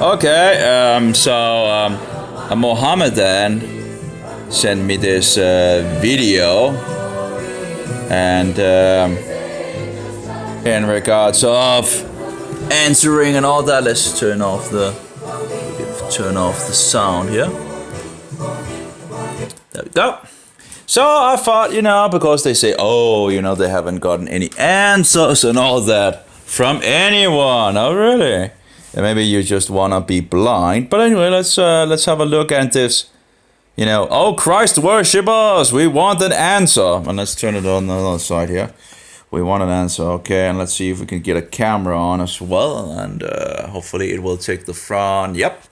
Okay, a Mohammedan sent me this video, and in regards of answering and all that, let's turn off the sound here. There we go. So I thought, because they say, they haven't gotten any answers and all that from anyone. Oh, really? And maybe you just wanna be blind. But anyway, let's have a look at this. Oh, Christ worshippers, we want an answer. And let's turn it on the other side here. We want an answer, okay? And let's see if we can get a camera on as well. And hopefully it will take the front. Yep,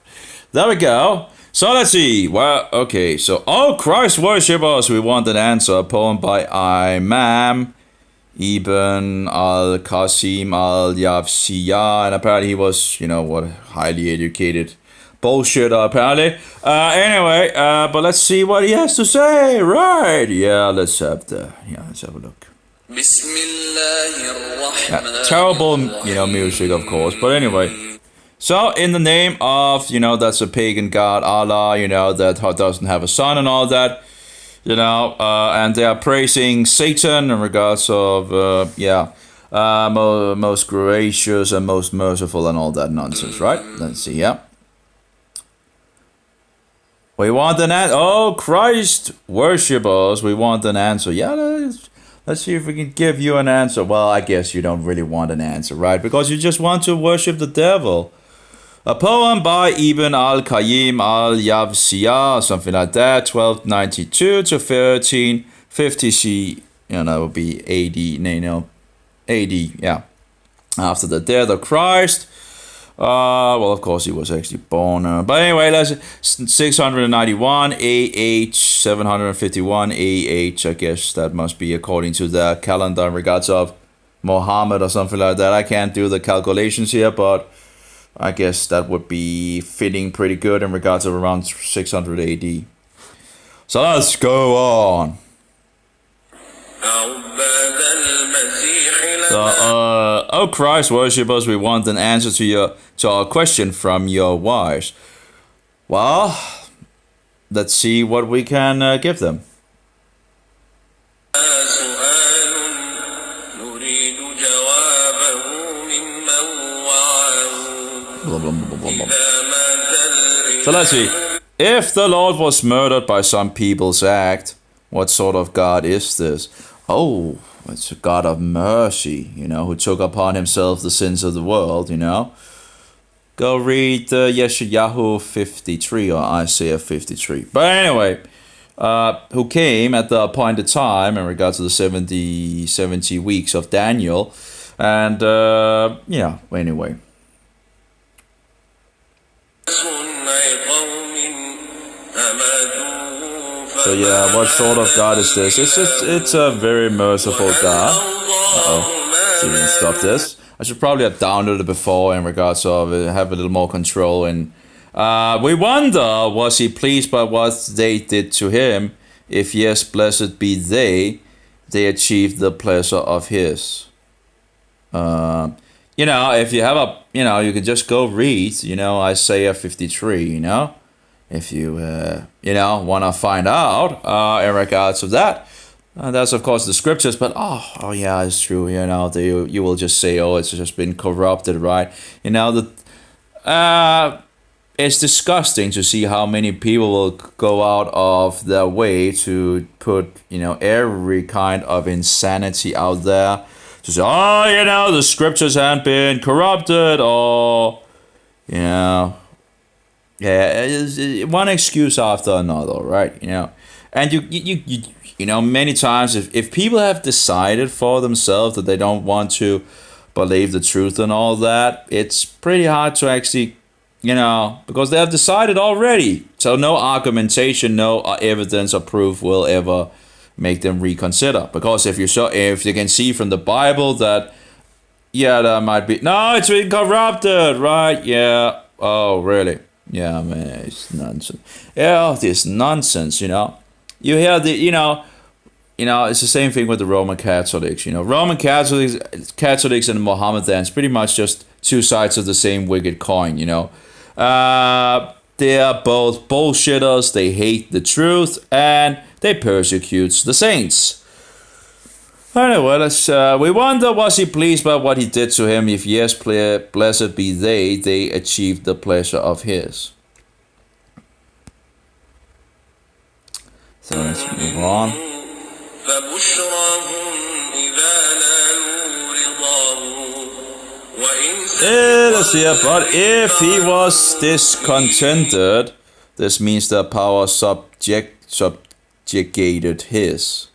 there we go. So let's see. Well, okay. So, oh, Christ worshippers, we want an answer. A poem by Imam Ibn al-Qayyim al-Jawziyya, and apparently he was, highly educated bullshitter, apparently. Anyway, but let's see what he has to say, right? Yeah, let's have a look. Yeah, terrible, music, of course, but anyway. So, in the name of, that's a pagan god, Allah, that doesn't have a son and all that. And they are praising Satan in regards of, most gracious and most merciful and all that nonsense, right? Let's see, yeah. We want an answer. Oh, Christ worshippers, we want an answer. Yeah, let's see if we can give you an answer. Well, I guess you don't really want an answer, right? Because you just want to worship the devil. A poem by Ibn al-Qayyim al-Jawziyya, something like that, 1292 to 1350 C, that would be AD, AD, yeah, after the death of Christ. Well, of course, he was actually born. But anyway, that's 691 AH, 751 AH, I guess that must be according to the calendar in regards of Muhammad or something like that. I can't do the calculations here, but I guess that would be fitting pretty good in regards of around 600 AD. So let's go on. Oh Christ worshippers, we want an answer to our question from your wives. Well, let's see what we can give them. So let's see. If the Lord was murdered by some people's act, what sort of God is this? Oh, it's a God of mercy, who took upon himself the sins of the world, Go read Yeshayahu 53 or Isaiah 53. But anyway, who came at the appointed time in regards to the 70 weeks of Daniel. And, anyway. So yeah, what sort of God is this? It's a very merciful God. So we can stop this. I should probably have downloaded it before in regards of have a little more control. And we wonder, was he pleased by what they did to him? If yes, blessed be they achieved the pleasure of his. If you have a, you can just go read, Isaiah 53, if you, want to find out in regards to that. That's, of course, the scriptures, but, yeah, it's true, you will just say, it's just been corrupted, right? It's disgusting to see how many people will go out of their way to put, every kind of insanity out there. To say, the scriptures haven't been corrupted, or, one excuse after another, right? And you many times if people have decided for themselves that they don't want to believe the truth and all that, it's pretty hard to actually, because they have decided already. So no argumentation, no evidence or proof will ever make them reconsider. Because if you can see from the Bible that, there might be, no, it's been corrupted, right? Yeah. Oh, really? Yeah, man, it's nonsense. Yeah, this nonsense, You hear it's the same thing with the Roman Catholics. Roman Catholics and Mohammdans pretty much just two sides of the same wicked coin. They are both bullshitters. They hate the truth and they persecute the saints. Anyway, we wonder, was he pleased by what he did to him? If yes, blessed be they achieved the pleasure of his. So let's move on. Let's see, but if he was discontented, this means the power subjugated his.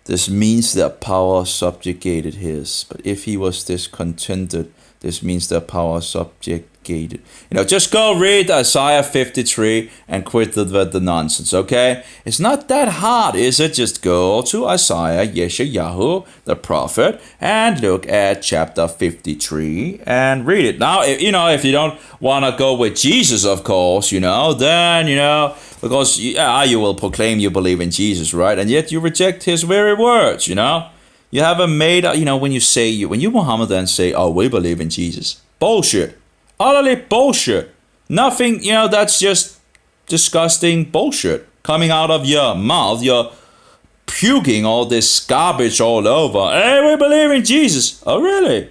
This means that power subjugated his. But if he was discontented, this means that power subjugated. Just go read Isaiah 53 and quit the nonsense, okay? It's not that hard, is it? Just go to Isaiah, Yeshayahu, the prophet, and look at chapter 53 and read it. Now, if you don't want to go with Jesus, of course, then, because you will proclaim you believe in Jesus, right? And yet you reject his very words, You haven't made, when you Mohammedans say, oh, we believe in Jesus. Bullshit. Utterly bullshit. Nothing, that's just disgusting bullshit coming out of your mouth. You're puking all this garbage all over. Hey, we believe in Jesus. Oh, really?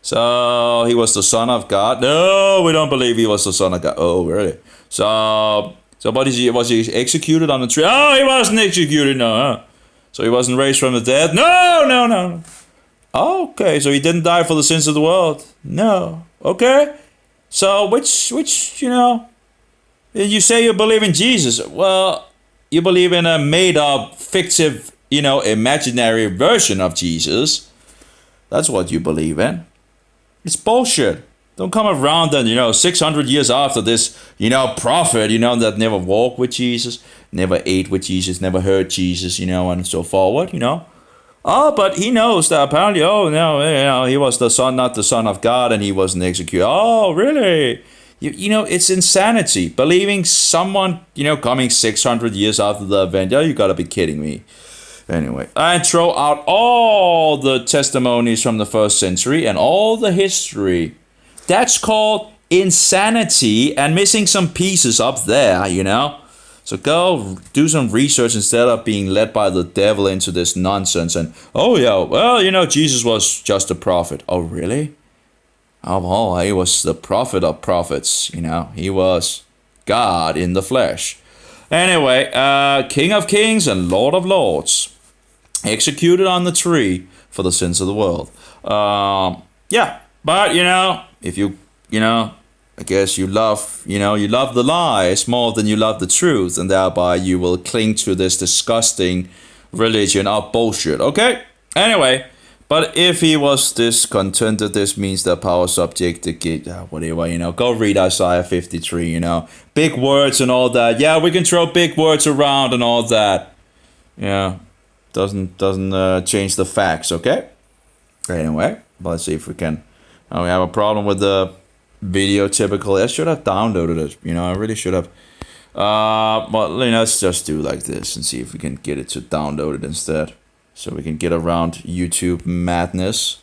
So he was the Son of God? No, we don't believe he was the Son of God. Oh, really? So what is he? Was he executed on the tree? Oh, he wasn't executed, no. Huh? So he wasn't raised from the dead? No. Okay, so he didn't die for the sins of the world? No. Okay. So which you say you believe in Jesus. Well, you believe in a made-up, fictive, imaginary version of Jesus. That's what you believe in. It's bullshit. Don't come around and, 600 years after this, prophet, that never walked with Jesus, never ate with Jesus, never heard Jesus, and so forward, Oh, but he knows that apparently, he was the son, not the Son of God, and he wasn't executed. Oh, really? It's insanity. Believing someone, coming 600 years after the event. You gotta be kidding me. Anyway, and throw out all the testimonies from the first century and all the history. That's called insanity and missing some pieces up there, So go do some research instead of being led by the devil into this nonsense. And, Jesus was just a prophet. Oh, really? Oh, he was the prophet of prophets, He was God in the flesh. Anyway, King of kings and Lord of lords. Executed on the tree for the sins of the world. But, if you, I guess you love the lies more than you love the truth, and thereby you will cling to this disgusting religion of bullshit, okay? Anyway, but if he was discontented, this means that power subjected, whatever, go read Isaiah 53, big words and all that. Yeah, we can throw big words around and all that. Yeah, doesn't change the facts, okay? Anyway, let's see if we can. We have a problem with the video typical. I should have downloaded it, I really should have. But let's just do like this and see if we can get it to download it instead, so we can get around YouTube madness.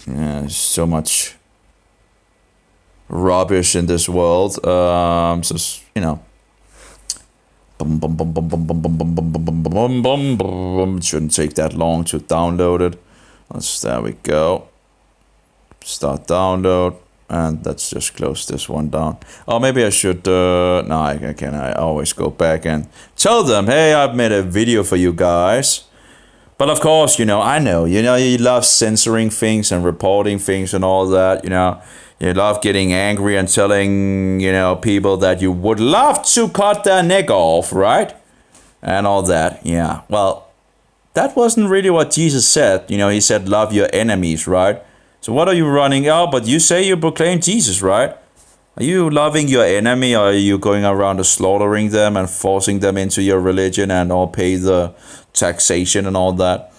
There's so much rubbish in this world. It shouldn't take that long to download it. There we go. Start download, and let's just close this one down. Oh, maybe I should, no, I can. I always go back and tell them, hey, I've made a video for you guys. But of course, I know, you love censoring things and reporting things and all that, You love getting angry and telling, people that you would love to cut their neck off, right? And all that, yeah. Well, that wasn't really what Jesus said. He said, love your enemies, right? So what are you running out? But you say you proclaim Jesus, right? Are you loving your enemy, or are you going around slaughtering them and forcing them into your religion and all pay the taxation and all that?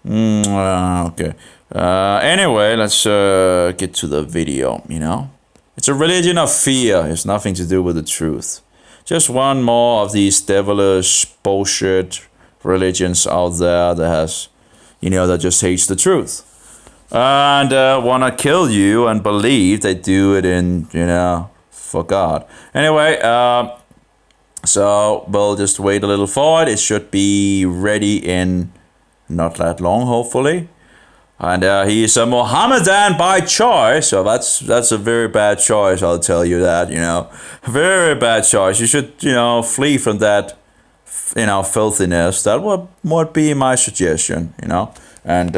Okay. Anyway, let's get to the video, It's a religion of fear. It's nothing to do with the truth. Just one more of these devilish bullshit religions out there that has, that just hates the truth. and want to kill you and believe they do it in, for God. Anyway, so we'll just wait a little for it. It should be ready in not that long, hopefully. And he is a Mohammedan by choice, so that's a very bad choice, I'll tell you that, Very bad choice. You should, flee from that, filthiness. That would be my suggestion, And,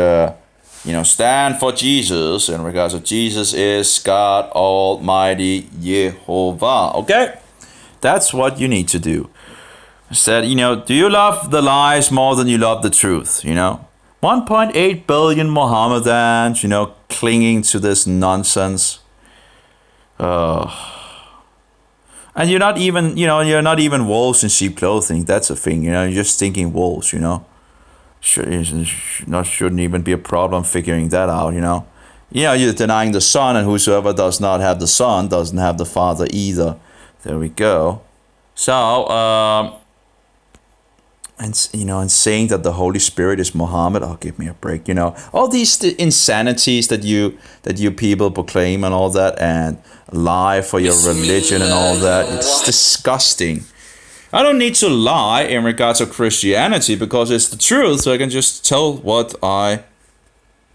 stand for Jesus in regards of Jesus is God Almighty Jehovah, okay? That's what you need to do. Said, do you love the lies more than you love the truth, 1.8 billion Mohammedans, clinging to this nonsense. And you're not even, you're not even wolves in sheep clothing. That's a thing, you're just thinking wolves, Shouldn't even be a problem figuring that out, you're denying the Son, and whosoever does not have the Son doesn't have the Father either. There we go. So, and saying that the Holy Spirit is Muhammad, give me a break, all these insanities that you people proclaim and all that, and lie for your religion and all that, it's disgusting. I don't need to lie in regards to Christianity because it's the truth, so I can just tell what I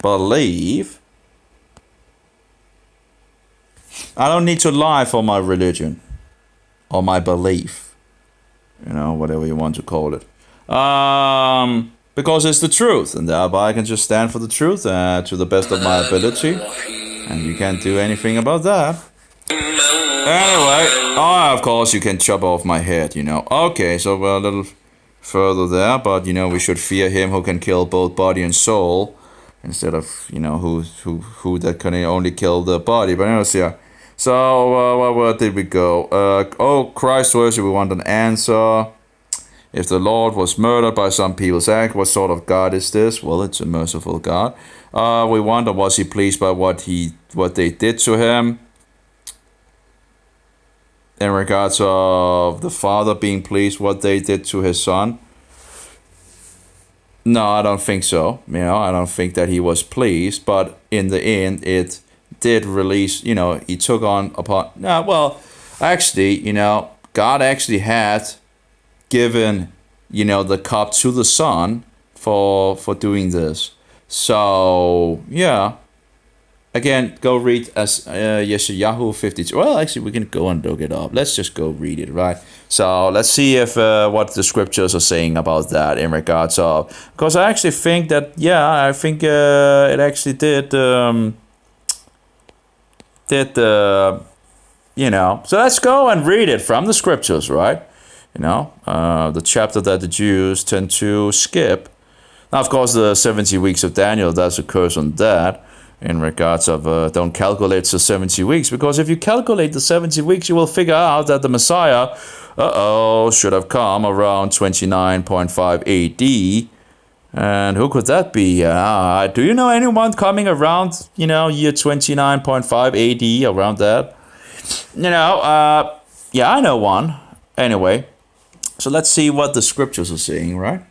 believe. I don't need to lie for my religion or my belief, whatever you want to call it. Because it's the truth, and thereby I can just stand for the truth to the best of my ability, and you can't do anything about that. Anyway, of course you can chop off my head, Okay, so we're a little further there, but we should fear him who can kill both body and soul, instead of who that can only kill the body. But anyways, yeah. So where did we go? Christ worship. We want an answer. If the Lord was murdered by some people's act, what sort of God is this? Well, it's a merciful God. We wonder, was he pleased by what they did to him? In regards of the Father being pleased what they did to his Son? No, I don't think so. I don't think that he was pleased, but in the end, it did release, he took on upon, actually, God actually had given, the cup to the Son for doing this. So, yeah. Again, go read as Yeshayahu 52. Well, actually, we can go and look it up. Let's just go read it, right? So let's see if what the scriptures are saying about that in regards of, because I actually think that, it actually did, So let's go and read it from the scriptures, right? The chapter that the Jews tend to skip. Now, of course, the 70 weeks of Daniel, that's a curse on that. In regards of don't calculate the 70 weeks, because if you calculate the 70 weeks, you will figure out that the Messiah, should have come around 29.5 AD. And who could that be? Do you know anyone coming around, year 29.5 AD, around that? I know one. Anyway, so let's see what the scriptures are saying, right?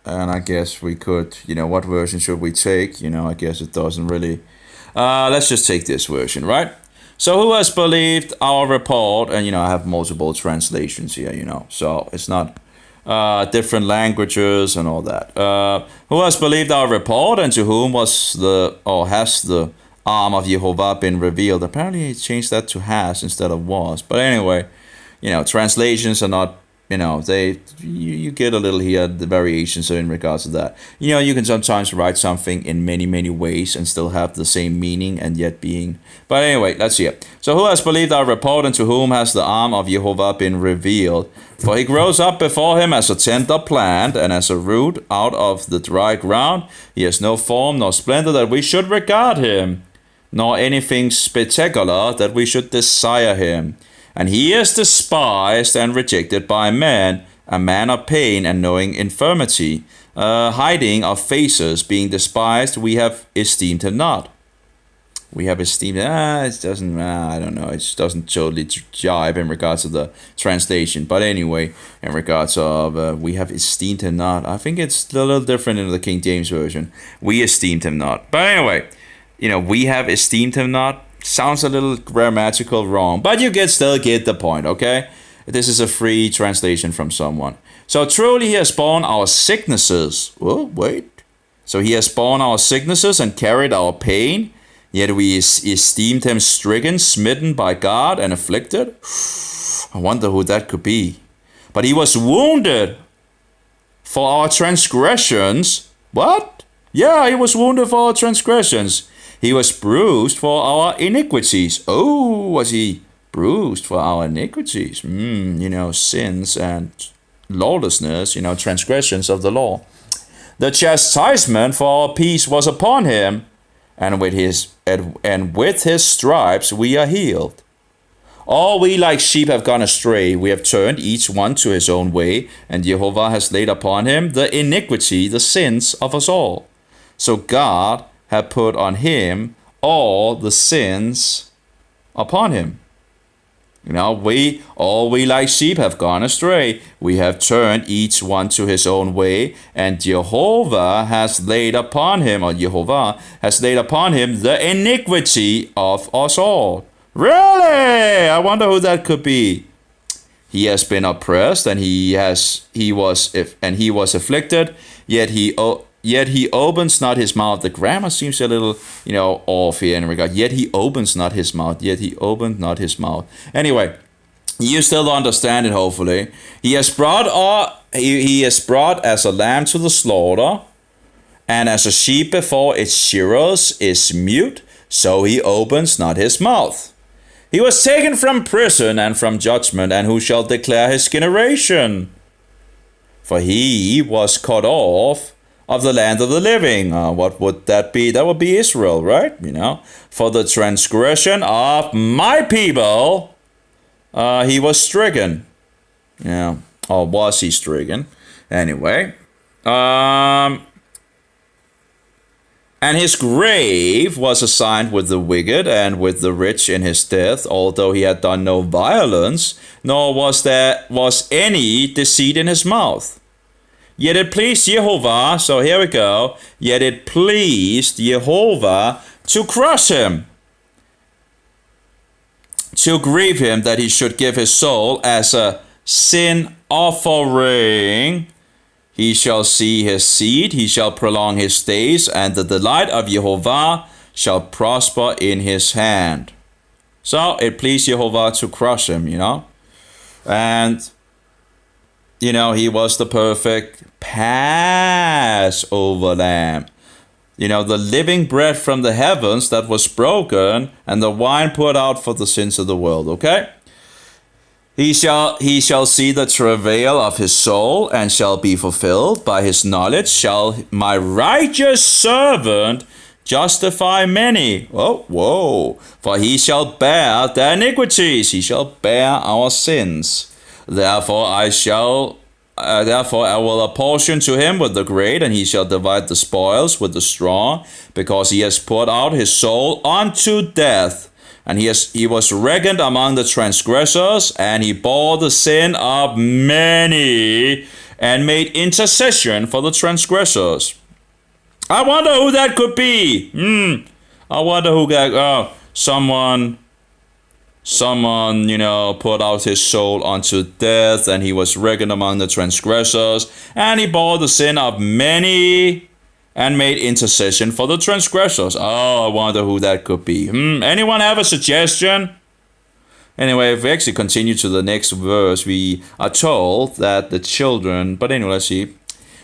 And I guess we could, what version should we take? I guess it doesn't really. Let's just take this version, right? So who has believed our report? And, I have multiple translations here, So it's not different languages and all that. Who has believed our report, and to whom has the arm of Jehovah been revealed? Apparently he changed that to has instead of was. But anyway, translations are not, you get a little here, the variations in regards to that. You can sometimes write something in many, many ways and still have the same meaning and yet being. But anyway, let's see it. So who has believed our report, and to whom has the arm of Jehovah been revealed? For he grows up before him as a tender plant, and as a root out of the dry ground. He has no form nor splendor that we should regard him, nor anything spectacular that we should desire him. And he is despised and rejected by men, a man of pain and knowing infirmity, hiding of faces, being despised, we have esteemed him not. We have esteemed. It doesn't. I don't know. It just doesn't totally jibe in regards to the translation. But anyway, in regards of we have esteemed him not. I think it's a little different in the King James version. We esteemed him not. But anyway, we have esteemed him not. Sounds a little grammatical wrong, but you still get the point. Okay, this is a free translation from someone. So truly, he has borne our sicknesses. Oh wait. So he has borne our sicknesses and carried our pain. Yet we esteemed him stricken, smitten by God, and afflicted. I wonder who that could be. But he was wounded for our transgressions. What? Yeah, he was wounded for our transgressions. He was bruised for our iniquities. Oh, was he bruised for our iniquities? Sins and lawlessness, transgressions of the law. The chastisement for our peace was upon him, and with his stripes we are healed. All we like sheep have gone astray. We have turned each one to his own way, and Jehovah has laid upon him the iniquity, the sins of us all. So God had put on him all the sins upon him. We like sheep have gone astray. We have turned each one to his own way, and Jehovah has laid upon him the iniquity of us all. Really? I wonder who that could be. He has been oppressed, and he was afflicted, yet he opens not his mouth. The grammar seems a little, off here in regard. Yet he opens not his mouth. Yet he opened not his mouth. Anyway, you still understand it, hopefully. He is brought as a lamb to the slaughter, and as a sheep before its shearers is mute, so he opens not his mouth. He was taken from prison and from judgment, and who shall declare his generation? For he was cut off of the land of the living. What would that be? That would be Israel, right? For the transgression of my people, he was stricken. Yeah, or was he stricken? Anyway, and his grave was assigned with the wicked and with the rich in his death, although he had done no violence, nor was any deceit in his mouth. Yet it pleased Jehovah, so here we go, yet it pleased Jehovah to crush him, to grieve him, that he should give his soul as a sin offering. He shall see his seed, he shall prolong his days, and the delight of Jehovah shall prosper in his hand. So it pleased Jehovah to crush him, and he was the perfect Passover lamb. The living bread from the heavens that was broken, and the wine poured out for the sins of the world. Okay? He shall see the travail of his soul, and shall be fulfilled. By his knowledge shall my righteous servant justify many. Whoa. For he shall bear their iniquities. He shall bear our sins. Therefore I will apportion to him with the great, and he shall divide the spoils with the strong, because he has poured out his soul unto death. And he was reckoned among the transgressors, and he bore the sin of many, and made intercession for the transgressors. I wonder who that could be. I wonder who that. Someone, poured out his soul unto death, and he was reckoned among the transgressors, and he bore the sin of many, and made intercession for the transgressors. I wonder who that could be. Anyone have a suggestion? Anyway, if we actually continue to the next verse, we are told that the children, but anyway, let's see.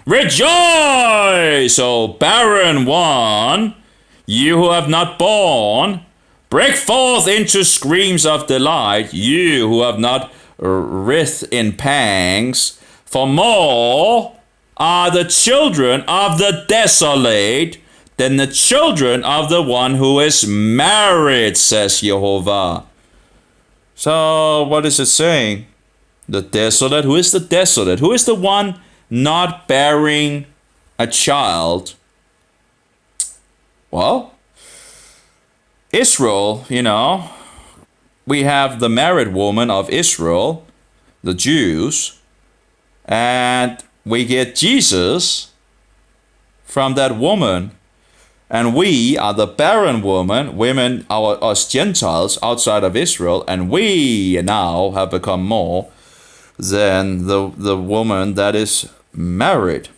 Rejoice, O barren one, you who have not borne. Break forth into screams of delight, you who have not writhed in pangs. For more are the children of the desolate than the children of the one who is married, says Jehovah. So, what is it saying? The desolate. Who is the desolate? Who is the one not bearing a child? Well, Israel, we have the married woman of Israel, the Jews, and we get Jesus from that woman. And we are the barren women are us Gentiles outside of Israel, and we now have become more than the woman that is married.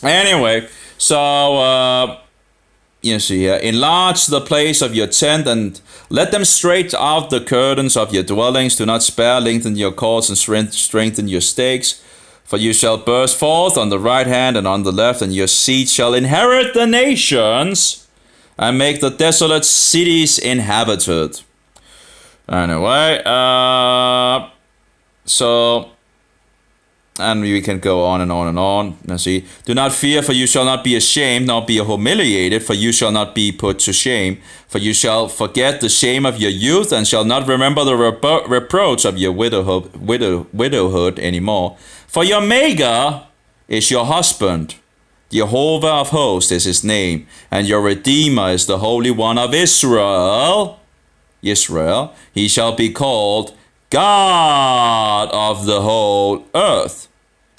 Anyway, so you see here, enlarge the place of your tent and let them straight out the curtains of your dwellings. Do not spare, lengthen your cords and strengthen your stakes. For you shall burst forth on the right hand and on the left, and your seed shall inherit the nations and make the desolate cities inhabited. Anyway, so, and we can go on and on and on. Let's see. Do not fear, for you shall not be ashamed, nor be humiliated, for you shall not be put to shame. For you shall forget the shame of your youth, and shall not remember the reproach of your widowhood anymore. For your Maker is your husband. Jehovah of hosts is his name, and your Redeemer is the Holy One of Israel. Israel, he shall be called God of the whole earth.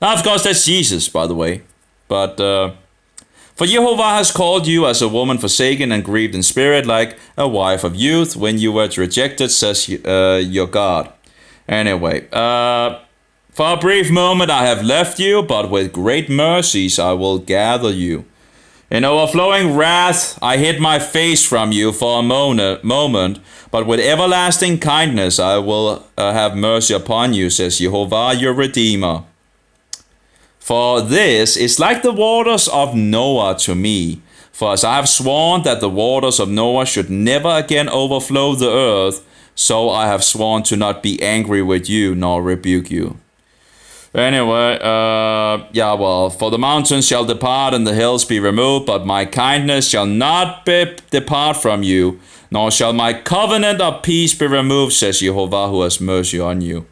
Now, of course, that's Jesus, by the way. But, for Jehovah has called you as a woman forsaken and grieved in spirit, like a wife of youth, when you were rejected, says your God. Anyway, for a brief moment I have left you, but with great mercies I will gather you. In overflowing wrath I hid my face from you for a moment, but with everlasting kindness I will have mercy upon you, says Jehovah your Redeemer. For this is like the waters of Noah to me. For as I have sworn that the waters of Noah should never again overflow the earth, so I have sworn to not be angry with you nor rebuke you. Anyway, for the mountains shall depart and the hills be removed, but my kindness shall not depart from you, nor shall my covenant of peace be removed, says Jehovah who has mercy on you.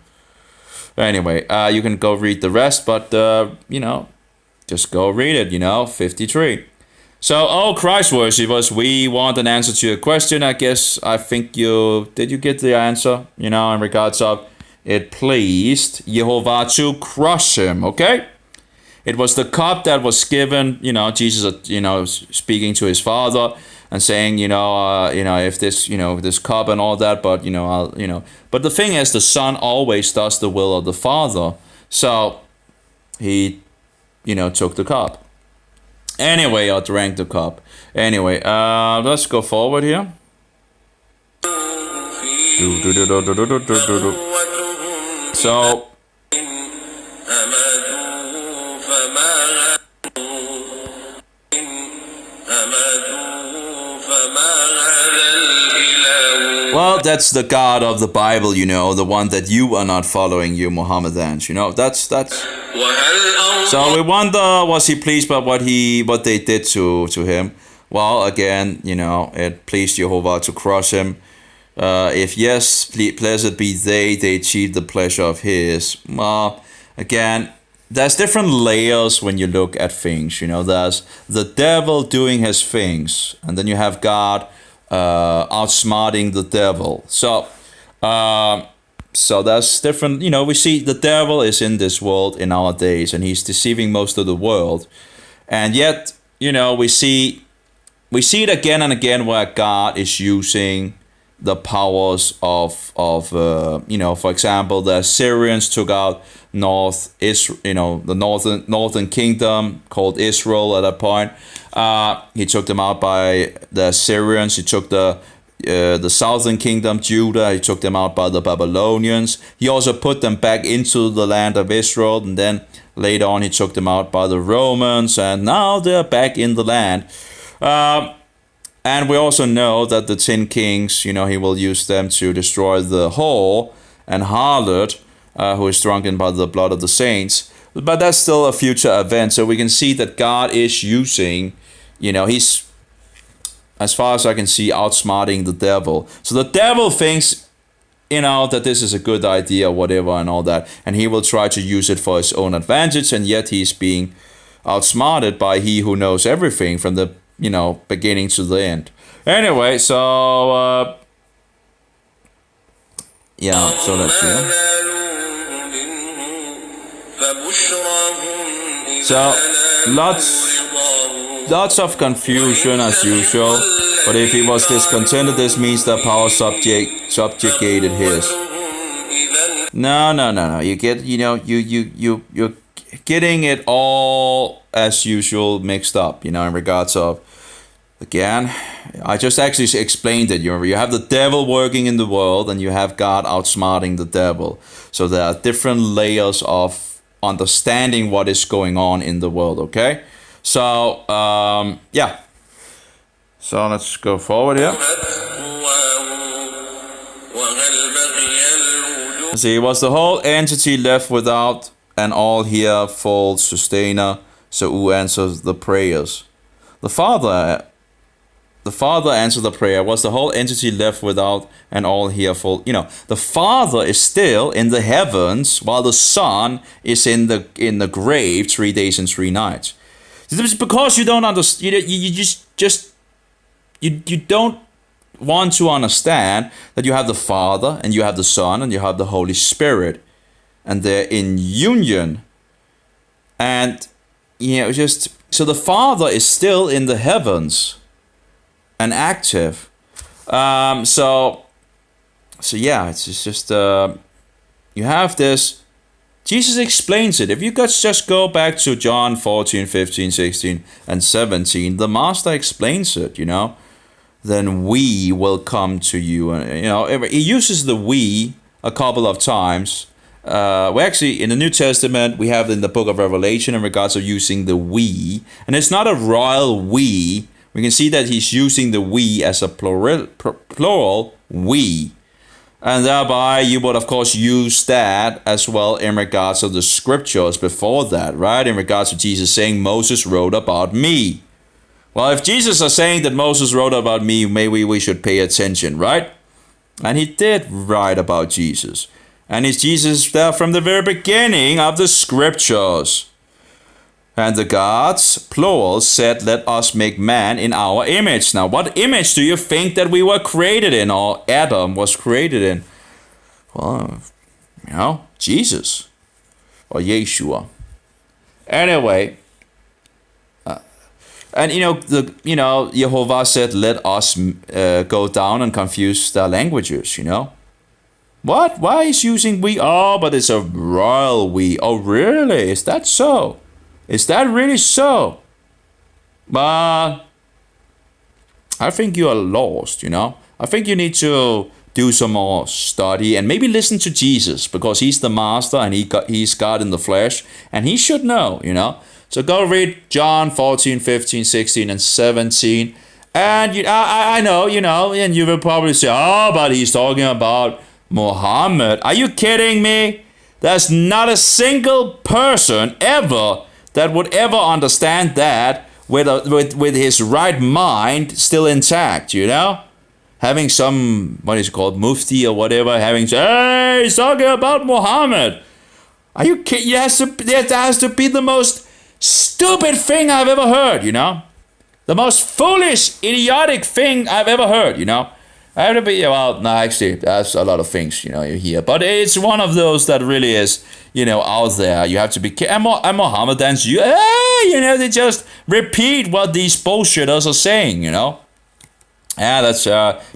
Anyway, you can go read the rest, but, just go read it, 53. So, Christ worshippers, we want an answer to your question. I think did you get the answer, in regards of, it pleased Jehovah to crush him, okay? It was the cup that was given, Jesus, speaking to his Father and saying, if this, this cup and all that, but, But the thing is, the Son always does the will of the Father. So, he, took the cup. Anyway, or drank the cup. Anyway, let's go forward here. So, well, that's the God of the Bible, the one that you are not following, you Mohammdans, that's. So we wonder, was he pleased by what they did to him? Well, again, it pleased Jehovah to crush him. If yes, blessed be they achieve the pleasure of his. Well, again, there's different layers when you look at things, there's the devil doing his things, and then you have God outsmarting the devil. So that's different, we see the devil is in this world in our days, and he's deceiving most of the world, and yet, we see it again and again where God is using the powers of for example, the Assyrians took out the northern kingdom called Israel at that point. He took them out by the Assyrians. He took the southern kingdom, Judah. He took them out by the Babylonians. He also put them back into the land of Israel, and then later on he took them out by the Romans, and now they're back in the land. And we also know that the 10 kings, he will use them to destroy the whore and harlot, who is drunken by the blood of the saints. But that's still a future event. So we can see that God is using, he's, as far as I can see, outsmarting the devil. So the devil thinks, that this is a good idea or whatever and all that. And he will try to use it for his own advantage. And yet he's being outsmarted by he who knows everything from the beginning to the end. Anyway, so yeah, so let's see. So lots of confusion as usual. But if he was discontented, this means that power subjugated his. No. You get, you're getting it all as usual mixed up, in regards of, again, I just actually explained it. You have the devil working in the world and you have God outsmarting the devil. So there are different layers of understanding what is going on in the world, okay? So, yeah. So let's go forward here. See, was the whole entity left without an all here false sustainer? So who answers the prayers? The Father answered the prayer. Was the whole entity left without an all here full? The Father is still in the heavens while the Son is in the grave 3 days and 3 nights. It's because you don't understand. You don't want to understand that you have the Father and you have the Son and you have the Holy Spirit, and they're in union. And so the Father is still in the heavens and active. So yeah, it's just you have this. Jesus explains it. If you could just go back to John 14, 15, 16, and 17, the Master explains it, Then we will come to you. And, he uses the we a couple of times. We actually, in the New Testament, we have in the book of Revelation in regards of using the we. And it's not a royal we. We can see that he's using the we as a plural we. And thereby, you would, of course, use that as well in regards of the scriptures before that, right? In regards to Jesus saying, Moses wrote about me. Well, if Jesus is saying that Moses wrote about me, maybe we should pay attention, right? And he did write about Jesus. And is Jesus there from the very beginning of the scriptures? And the gods, plural, said, let us make man in our image. Now, what image do you think that we were created in, or Adam was created in? Well, Jesus, or Yeshua. Anyway, and Jehovah said, let us go down and confuse their languages, What? Why is using we? Oh, but it's a royal we. Oh, really? Is that so? Is that really so? But I think you are lost, I think you need to do some more study and maybe listen to Jesus, because he's the Master and he's God in the flesh and he should know, So go read John 14, 15, 16, and 17. And I know, and you will probably say, oh, but he's talking about Muhammad. Are you kidding me? There's not a single person ever that would ever understand that with his right mind still intact, Having some, what is it called, mufti or whatever, hey, he's talking about Muhammad. Are you kidding? That has to be the most stupid thing I've ever heard, The most foolish, idiotic thing I've ever heard, I have to be, well, no, actually, that's a lot of things, you hear. But it's one of those that really is, out there. You have to be careful. And Mohammedans, they just repeat what these bullshitters are saying, Yeah, that's,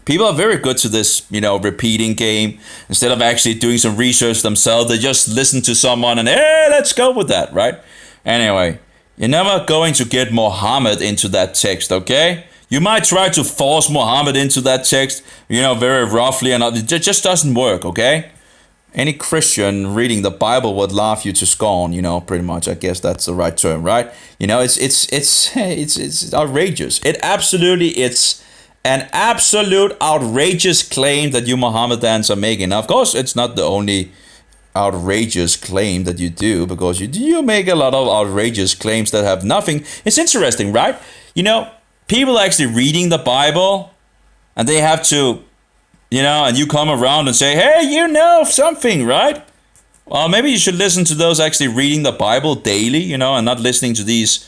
people are very good to this, repeating game. Instead of actually doing some research themselves, they just listen to someone and, hey, let's go with that, right? Anyway, you're never going to get Muhammad into that text, okay? You might try to force Muhammad into that text, very roughly, and it just doesn't work, okay? Any Christian reading the Bible would laugh you to scorn, pretty much. I guess that's the right term, right? It's outrageous. It's an absolute outrageous claim that you Mohammedans are making. Now, of course, it's not the only outrageous claim that you do, because you make a lot of outrageous claims that have nothing. It's interesting, right? People are actually reading the Bible, and they have to, and you come around and say, hey, something, right? Well, maybe you should listen to those actually reading the Bible daily, and not listening to these,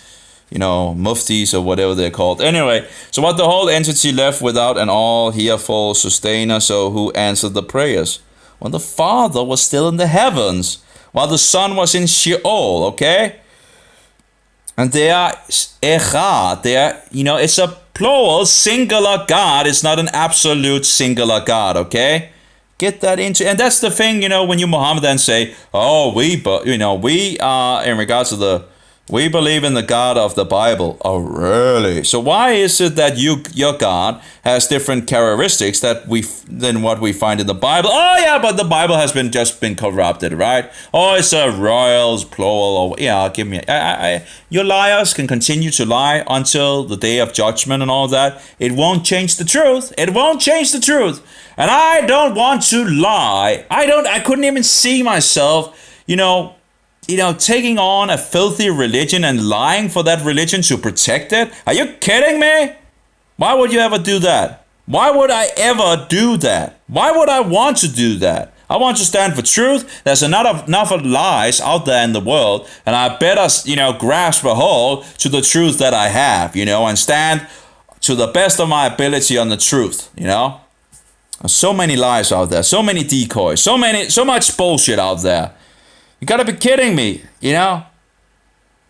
muftis or whatever they're called. Anyway, so what the whole entity left without an all-hearful sustainer, so who answered the prayers? When the Father was still in the heavens, while the Son was in Sheol, okay? And they are echad, it's a plural, singular God. It's not an absolute singular God, okay? Get that into, and that's the thing, when you Mohammedans say, oh, we are, in regards to we believe in the God of the Bible. Oh, really? So why is it that your God has different characteristics than what we find in the Bible? Oh, yeah, but the Bible has just been corrupted, right? Oh, it's a royals, plural. Or, yeah, give me. Your liars can continue to lie until the day of judgment and all that. It won't change the truth. It won't change the truth. And I don't want to lie. I couldn't even see myself, taking on a filthy religion and lying for that religion to protect it. Are you kidding me? Why would you ever do that? Why would I ever do that? Why would I want to do that? I want to stand for truth. There's enough of lies out there in the world, and I better, grasp a hold to the truth that I have, and stand to the best of my ability on the truth, There's so many lies out there, so many decoys, so much bullshit out there. You gotta be kidding me, I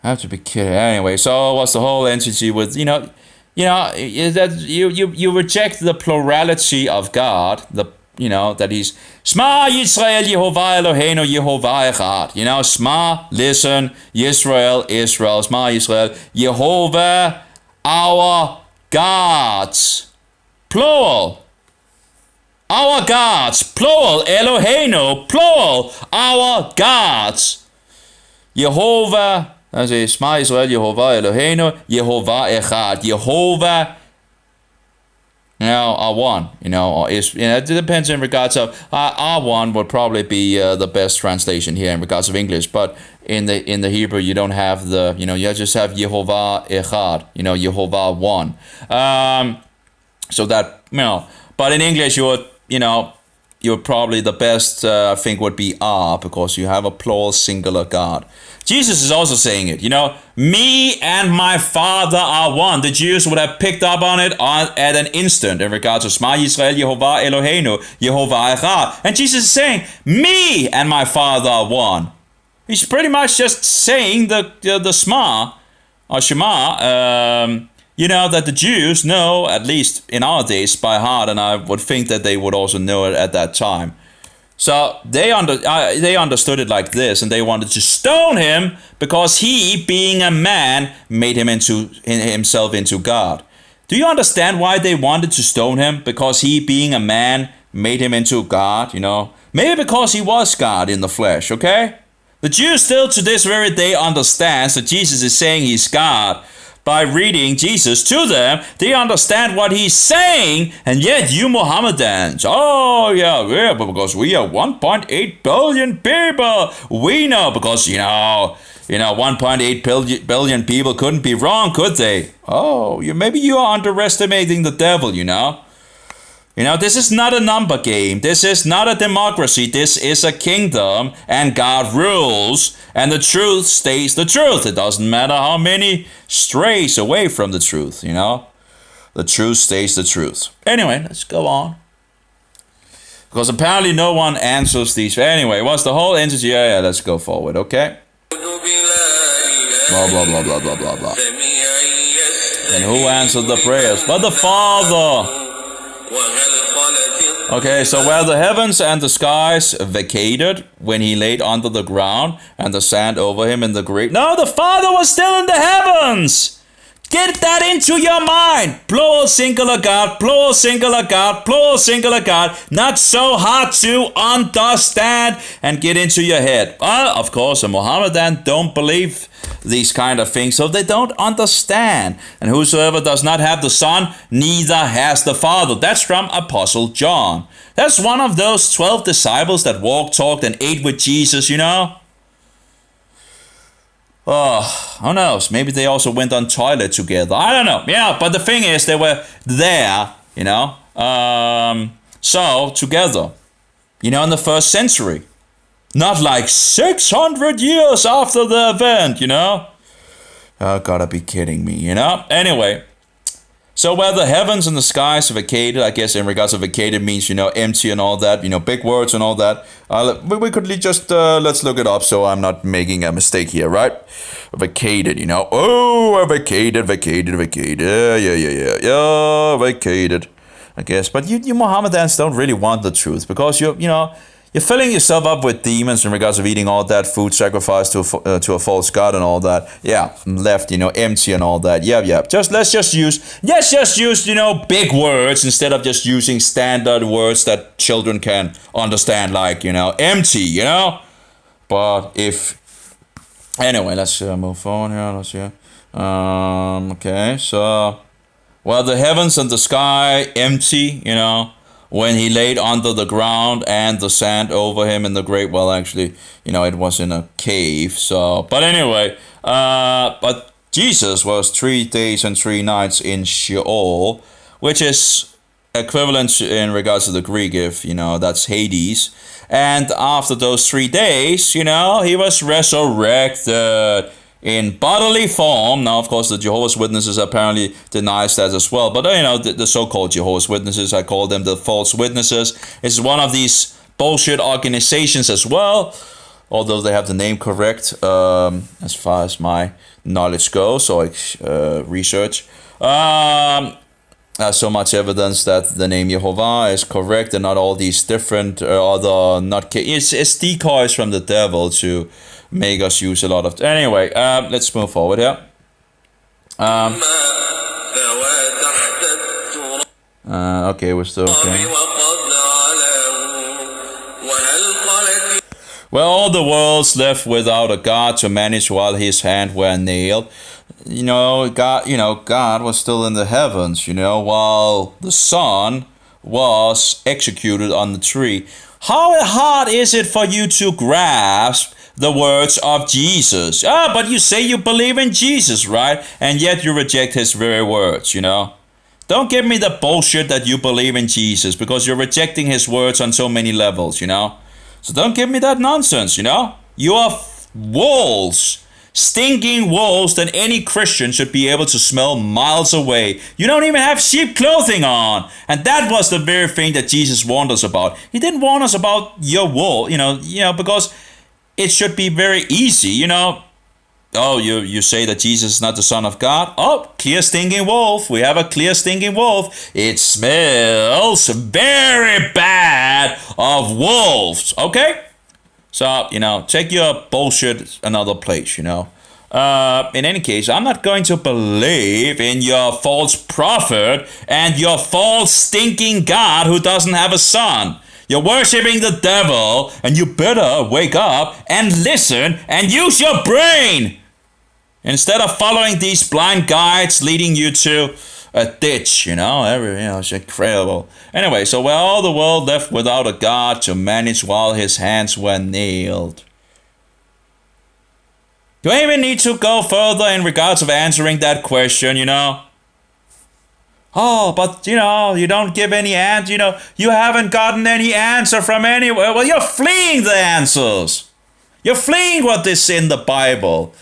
have to be kidding. Anyway, so what's the whole entity with, that you reject the plurality of God, that he's Shema Yisrael Yehovah Eloheinu Yehovah Echad. Shema, listen, Yisrael, Shema Yisrael, Yehovah, our gods, plural. Our gods, plural, Eloheinu, plural, our gods. Yehovah, that's it, Shema Yisrael, Yehovah Eloheinu, Yehovah Echad. Yehovah, our one, or is, it depends in regards of, our one would probably be the best translation here in regards of English, but in the Hebrew you don't have the, you just have Yehovah Echad, Yehovah one. So that, but in English you're probably the best, I think, would be because you have a plural singular God. Jesus is also saying it, me and my Father are one. The Jews would have picked up on it at an instant in regards to Shema Yisrael, Yehovah Eloheinu, Yehovah Echad. And Jesus is saying, me and my Father are one. He's pretty much just saying the Shema, or Shema, that the Jews know, at least in our days, by heart, and I would think that they would also know it at that time. So they understood it like this, and they wanted to stone him because he, being a man, made himself into God. Do you understand why they wanted to stone him? Because he, being a man, made him into God, Maybe because he was God in the flesh, okay? The Jews still to this very day understands that Jesus is saying he's God. By reading Jesus to them, they understand what he's saying, and yet you Mohammedans, but because we are 1.8 billion people, we know, because 1.8 billion people couldn't be wrong, could they? Maybe you are underestimating the devil, this is not a number game. This is not a democracy. This is a kingdom, and God rules, and the truth stays the truth. It doesn't matter how many strays away from the truth, The truth stays the truth. Anyway, let's go on. Because apparently no one answers these. Anyway, what's the whole entity? Yeah, let's go forward, okay? Blah, blah, blah, blah, blah, blah, blah. And who answered the prayers? But the Father. Okay, so where the heavens and the skies vacated when he laid under the ground and the sand over him in the great... No, the Father was still in the heavens! Get that into your mind! Plural singular God, plural singular God, plural singular God. Not so hard to understand and get into your head. Well, of course, a Mohammedan don't believe these kind of things, so they don't understand. And whosoever does not have the Son, neither has the Father. That's from Apostle John. That's one of those 12 disciples that walked, talked, and ate with Jesus, Oh, who knows? Maybe they also went on toilet together. I don't know. Yeah, but the thing is, they were there, so together, in the first century. Not like 600 years after the event, Oh, gotta be kidding me, you know? Anyway, so where the heavens and the skies are vacated, I guess in regards to vacated means, empty and all that, big words and all that. We could just, let's look it up so I'm not making a mistake here, right? Vacated, Oh, vacated. Yeah, vacated. I guess. But you Mohammedans don't really want the truth because you're filling yourself up with demons in regards of eating all that food sacrificed to a false god and all that. Yeah, left, empty and all that. Yeah. Let's just use, big words instead of just using standard words that children can understand, like, empty, But anyway, let's move on here. Let's see. Okay, so, well, the heavens and the sky empty, when he laid under the ground and the sand over him in the great, well, actually, it was in a cave. So, but anyway, but Jesus was 3 days and 3 nights in Sheol, which is equivalent in regards to the Greek, if, that's Hades. And after those 3 days, he was resurrected in bodily form. Now, of course, the Jehovah's Witnesses apparently denies that as well. But, the so-called Jehovah's Witnesses, I call them the false witnesses, is one of these bullshit organizations as well. Although they have the name correct, as far as my knowledge goes, or research. So much evidence that the name Jehovah is correct and not all these different other it's decoys from the devil to make us use a lot of. Anyway, let's move forward here. Okay, we're still okay. Well, all the worlds left without a God to manage while his hand were nailed. God was still in the heavens, while the Son was executed on the tree. How hard is it for you to grasp the words of Jesus? But you say you believe in Jesus, right? And yet you reject his very words, Don't give me the bullshit that you believe in Jesus, because you're rejecting his words on so many levels, So don't give me that nonsense, You are wolves. Stinking wolves that any Christian should be able to smell miles away. You don't even have sheep clothing on. And that was the very thing that Jesus warned us about. He didn't warn us about your wool, because it should be very easy, Oh, you say that Jesus is not the Son of God? Oh, clear stinking wolf. We have a clear stinking wolf. It smells very bad of wolves. Okay? So, take your bullshit another place, In any case, I'm not going to believe in your false prophet and your false stinking God who doesn't have a son. You're worshiping the devil, and you better wake up and listen and use your brain instead of following these blind guides leading you to a ditch, it's incredible. Anyway, so we're all the world left without a God to manage while his hands were nailed. Do I even need to go further in regards of answering that question, Oh, but, you don't give any answer, you haven't gotten any answer from anywhere. Well, you're fleeing the answers. You're fleeing what is in the Bible.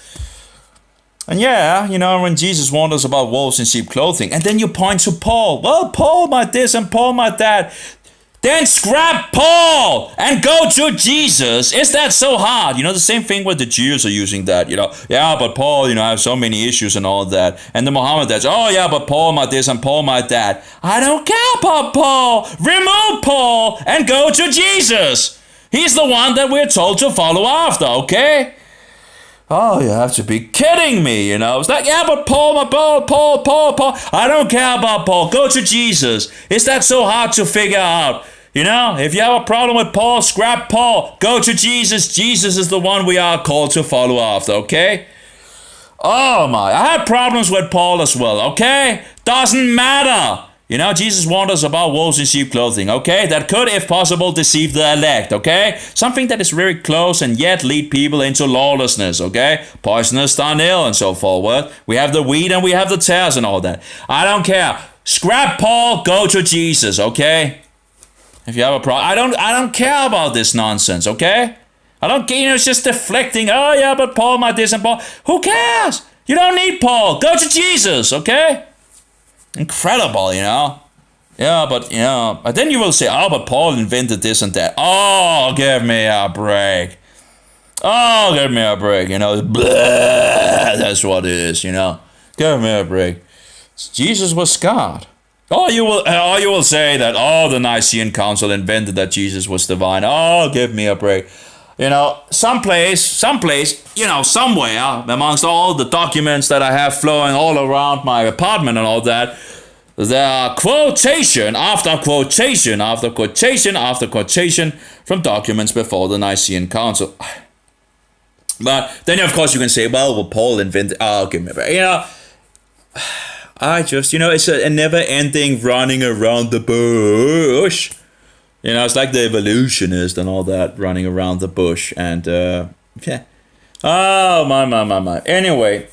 And yeah, when Jesus warned us about wolves in sheep clothing, and then you point to Paul. Well, Paul might this and Paul might that. Then scrap Paul and go to Jesus. Is that so hard? The same thing with the Jews are using that. Yeah, but Paul, I have so many issues and all that. And the Mohammedans, oh yeah, but Paul might this and Paul might that. I don't care about Paul. Remove Paul and go to Jesus. He's the one that we're told to follow after, okay? Oh, you have to be kidding me, It's like, yeah, but Paul. I don't care about Paul. Go to Jesus. Is that so hard to figure out? If you have a problem with Paul, scrap Paul. Go to Jesus. Jesus is the one we are called to follow after, okay? Oh, my. I had problems with Paul as well, okay? Doesn't matter. Jesus warned us about wolves in sheep clothing, okay? That could, if possible, deceive the elect, okay? Something that is very close and yet lead people into lawlessness, okay? Poisonous, done ill, and so forward. We have the wheat and we have the tares and all that. I don't care. Scrap Paul, go to Jesus, okay? If you have a problem, I don't care about this nonsense, okay? I don't care, it's just deflecting. Oh, yeah, but Paul might this and Paul. Who cares? You don't need Paul. Go to Jesus, okay? Incredible, you know? Yeah, but, you know, but then you will say, oh, but Paul invented this and that. Oh, give me a break. Oh, give me a break, you know? Blah, that's what it is, you know? Give me a break. Jesus was God. Or you will say that, oh, the Nicene Council invented that Jesus was divine. Oh, give me a break. You know, someplace, you know, somewhere amongst all the documents that I have flowing all around my apartment and all that, there are quotation after quotation after quotation after quotation from documents before the Nicene Council. But then, of course, you can say, well, Paul invented... Oh, give me a break. You know, I just, you know, it's a never-ending running around the bush. You know, it's like the evolutionist and all that, running around the bush. And, yeah. Oh, my. Anyway,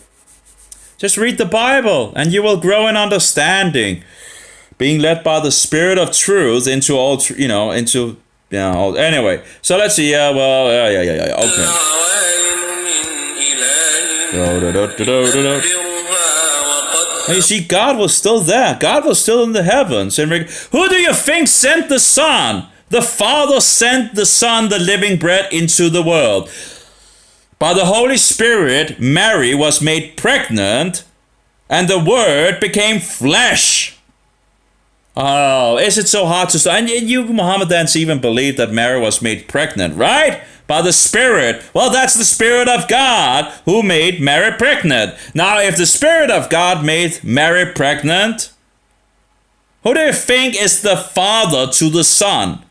just read the Bible and you will grow in understanding. Being led by the Spirit of truth into all, you know, into, you know, anyway. So let's see, yeah, okay. You see, God was still there. God was still in the heavens. And who do you think sent the Son? The Father sent the Son, the living bread, into the world. By the Holy Spirit, Mary was made pregnant, and the Word became flesh. Oh, is it so hard to say? And you Mohammdans even believe that Mary was made pregnant, right? By the Spirit. Well, that's the Spirit of God who made Mary pregnant. Now, if the Spirit of God made Mary pregnant, who do you think is the father to the Son?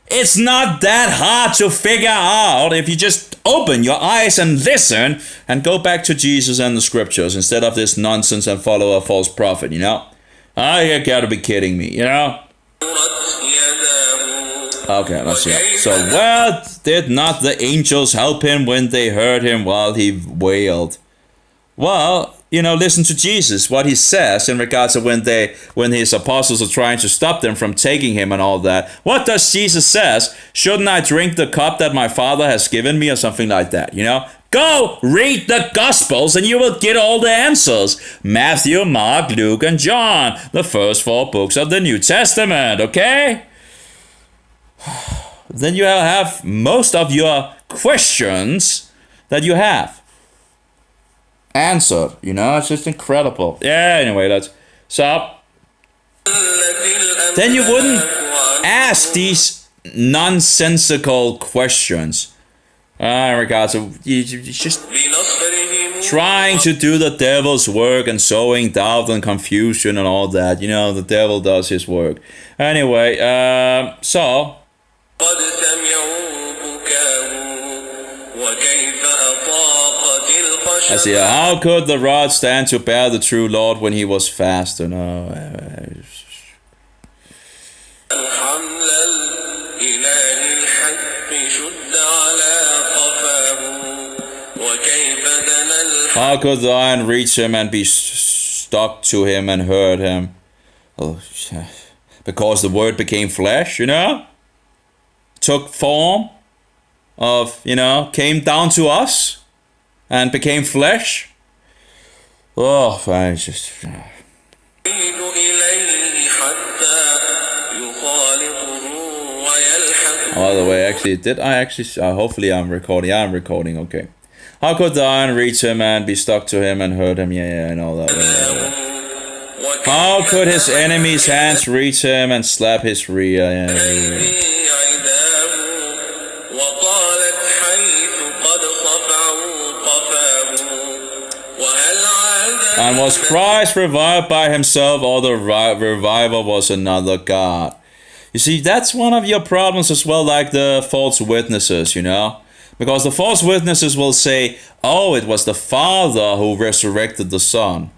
It's not that hard to figure out if you just open your eyes and listen and go back to Jesus and the scriptures instead of this nonsense and follow a false prophet, you know? You gotta be kidding me, you know? Okay, let's see. So, well, did not the angels help him when they heard him while he wailed? Well, you know, listen to Jesus, what he says in regards to when his apostles are trying to stop them from taking him and all that. What does Jesus says? Shouldn't I drink the cup that my Father has given me or something like that, you know? Go read the Gospels and you will get all the answers. Matthew, Mark, Luke, and John, the first 4 books of the New Testament, okay? Then you have most of your questions that you have answered. You know, it's just incredible. Yeah, anyway, so then you wouldn't ask these nonsensical questions. In regards to you just trying to do the devil's work and sowing doubt and confusion and all that. You know, the devil does his work. Anyway, so I see. How could the rod stand to bear the true Lord when he was fast? How could the lion reach him and be stuck to him and hurt him? Oh, because the word became flesh, you know? Took form of, you know, came down to us and became flesh. Oh, I just... By the way, actually, hopefully I'm recording. Yeah, I'm recording, okay. How could the iron reach him and be stuck to him and hurt him? Yeah, I know that. How could his enemy's hands reach him and slap his rear? And was Christ revived by himself, or the reviver was another God? You see, that's one of your problems as well, like the false witnesses, you know? Because the false witnesses will say, oh, it was the Father who resurrected the Son.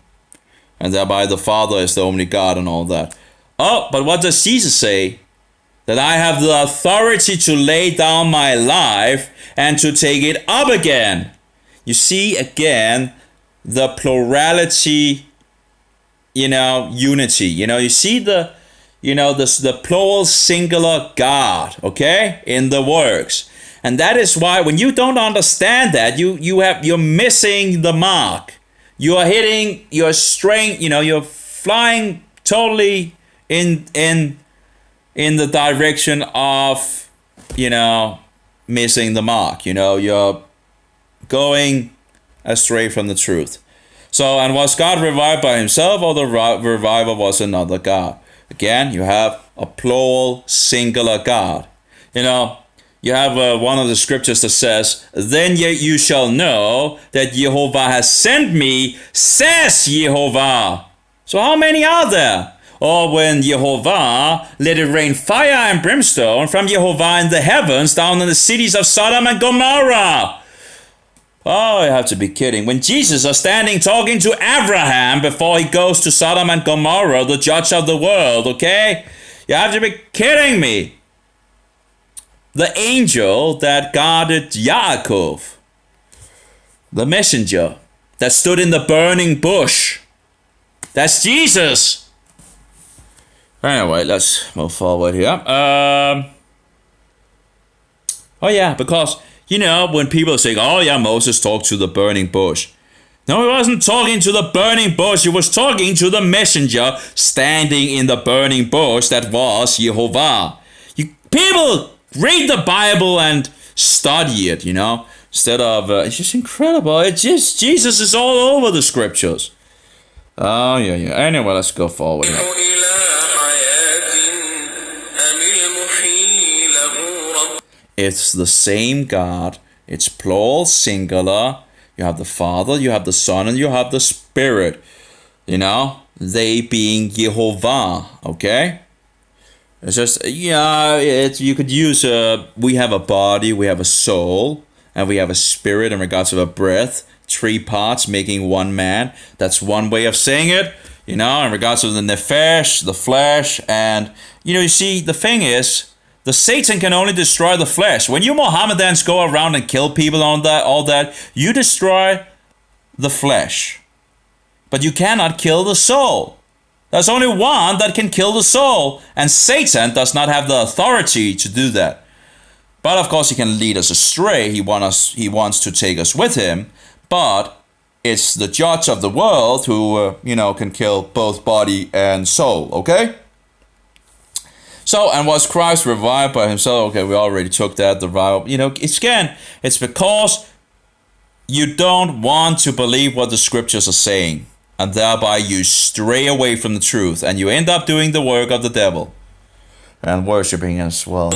And thereby the Father is the only God and all that. Oh, but what does Jesus say? That I have the authority to lay down my life and to take it up again. You see, again, the plurality, you know, unity. You know, you see the plural singular God, okay, in the works. And that is why when you don't understand that, you're missing the mark. You are hitting, you're straying, you're flying totally in the direction of, missing the mark. You're going astray from the truth. So, and was God revived by himself, or the reviver was another God? Again, you have a plural, singular God. You have one of the scriptures that says, then yet you shall know that Jehovah has sent me, says Jehovah. So how many are there? Or when Jehovah let it rain fire and brimstone from Jehovah in the heavens down on the cities of Sodom and Gomorrah. Oh, you have to be kidding. When Jesus is standing talking to Abraham before he goes to Sodom and Gomorrah, the judge of the world, okay? You have to be kidding me. The angel that guarded Yaakov, the messenger that stood in the burning bush, that's Jesus. Anyway, let's move forward here. Oh yeah, because, when people say, oh yeah, Moses talked to the burning bush. No, he wasn't talking to the burning bush. He was talking to the messenger standing in the burning bush that was Jehovah. People read the Bible and study it, instead of, it's just incredible. It's just, Jesus is all over the scriptures. Oh, yeah. Anyway, let's go forward here. It's the same God. It's plural, singular. You have the Father, you have the Son, and you have the Spirit. They being Jehovah, okay? It's just, you could use, we have a body, we have a soul, and we have a spirit in regards to a breath, 3 parts making one man. That's one way of saying it, in regards to the nefesh, the flesh, and, you see, the thing is, the Satan can only destroy the flesh. When you Mohammdans go around and kill people on all that, you destroy the flesh. But you cannot kill the soul. There's only one that can kill the soul, and Satan does not have the authority to do that. But of course he can lead us astray. He wants to take us with him, but it's the judge of the world who, can kill both body and soul, okay? So, and was Christ revived by himself? Okay, we already took that, the revival. It's because you don't want to believe what the scriptures are saying. And thereby you stray away from the truth. And you end up doing the work of the devil. And worshipping as well.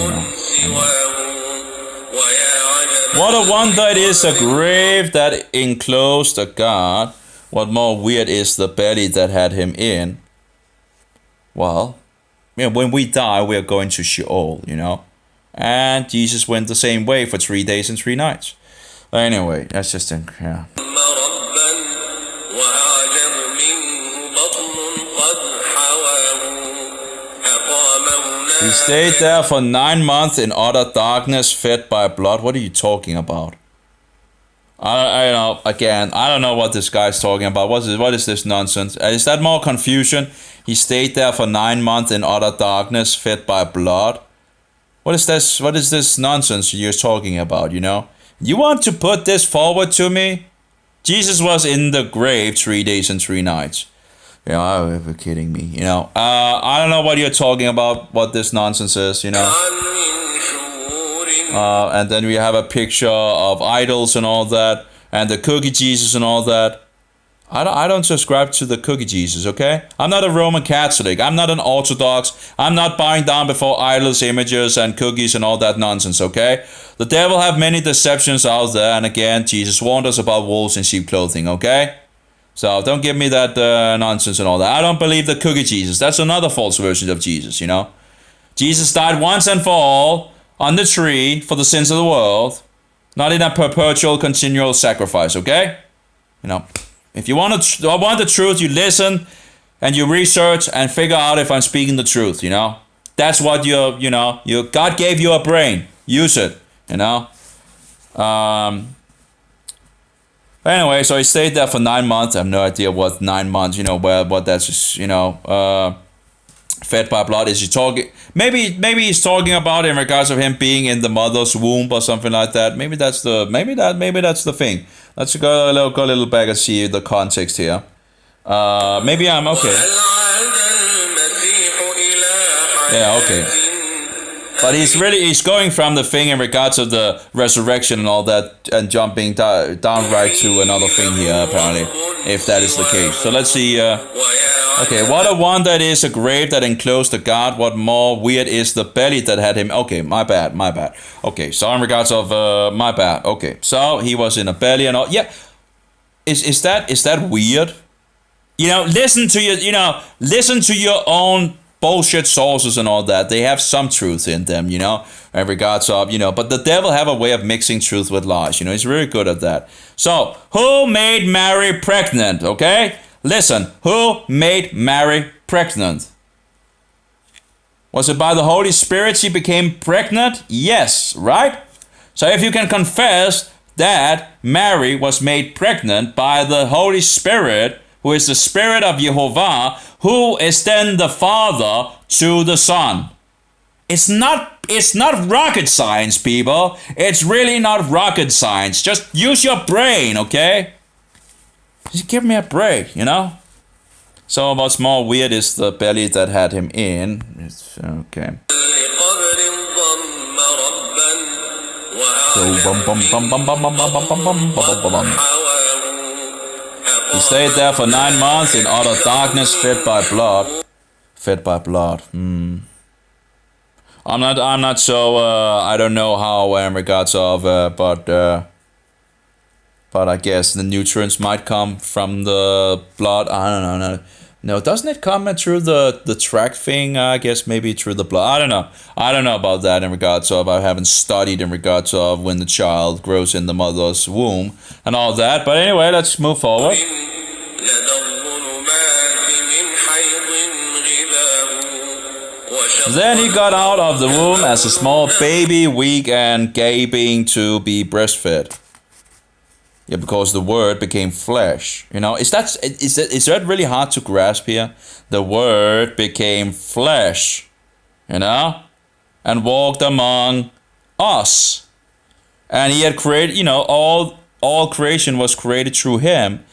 What a wonder it is, a grave that enclosed a God. What more weird is the belly that had him in. Well, when we die, we are going to Sheol, And Jesus went the same way for 3 days and 3 nights. Anyway, that's just, yeah. He stayed there for 9 months in utter darkness, fed by blood. What are you talking about? I don't know what this guy's talking about. What is this nonsense? Is that more confusion? He stayed there for 9 months in utter darkness, fed by blood. What is this? What is this nonsense you're talking about? You want to put this forward to me? Jesus was in the grave 3 days and 3 nights. You're kidding me. I don't know what you're talking about. What this nonsense is. And then we have a picture of idols and all that, and the cookie Jesus and all that. I don't subscribe to the cookie Jesus, okay? I'm not a Roman Catholic. I'm not an Orthodox. I'm not bowing down before idols, images, and cookies and all that nonsense, okay? The devil have many deceptions out there, and again, Jesus warned us about wolves in sheep clothing, okay? So don't give me that nonsense and all that. I don't believe the cookie Jesus. That's another false version of Jesus, Jesus died once and for all on the tree for the sins of the world, not in a perpetual, continual sacrifice, okay? If you want the truth, you listen and you research and figure out if I'm speaking the truth, That's what God gave you a brain. Use it, Anyway, so he stayed there for 9 months. I have no idea what 9 months, what that's, fed by blood. Is he talking? Maybe he's talking about in regards of him being in the mother's womb or something like that. Maybe that's the thing. Let's go a little back and see the context here. Maybe I'm okay. Yeah, okay. But he's going from the thing in regards of the resurrection and all that, and jumping down right to another thing here, apparently, if that is the case. So let's see. Okay, what a wonder it is, a grave that enclosed a god. What more weird is the belly that had him. Okay, my bad. Okay, so in regards of my bad. Okay, so he was in a belly and all. Yeah, is that weird? Listen to your own bullshit sources and all that. They have some truth in them, in regards of, but the devil have a way of mixing truth with lies, he's really good at that. So, who made Mary pregnant, okay? Listen, who made Mary pregnant? Was it by the Holy Spirit she became pregnant? Yes, right? So if you can confess that Mary was made pregnant by the Holy Spirit, who is the Spirit of Jehovah, who is then the Father to the Son. It's not rocket science, people. It's really not rocket science. Just use your brain, okay? Just give me a break, So what's more weird is the belly that had him in. It's okay. He stayed there for 9 months in utter darkness, fed by blood. Fed by blood. I'm not so. I don't know how in regards of, but I guess the nutrients might come from the blood. I don't know. No, doesn't it come through the tract thing? I guess maybe through the blood. I don't know. I don't know about that in regards of. I haven't studied in regards of when the child grows in the mother's womb and all that. But anyway, let's move forward. Then he got out of the womb as a small baby, weak and gaping to be breastfed. Yeah, because the word became flesh. Is that really hard to grasp here? The word became flesh, and walked among us. And he had created, all creation was created through him,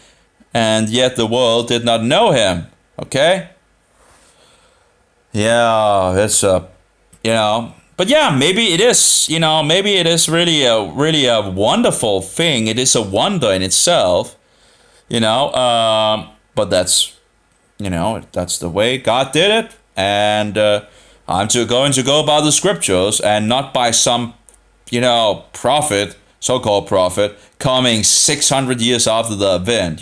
and yet the world did not know him. Okay? Yeah, it's but yeah, maybe it is, maybe it is really a wonderful thing. It is a wonder in itself, but that's the way God did it. And I'm going to go by the scriptures and not by some, prophet, so-called prophet, coming 600 years after the event.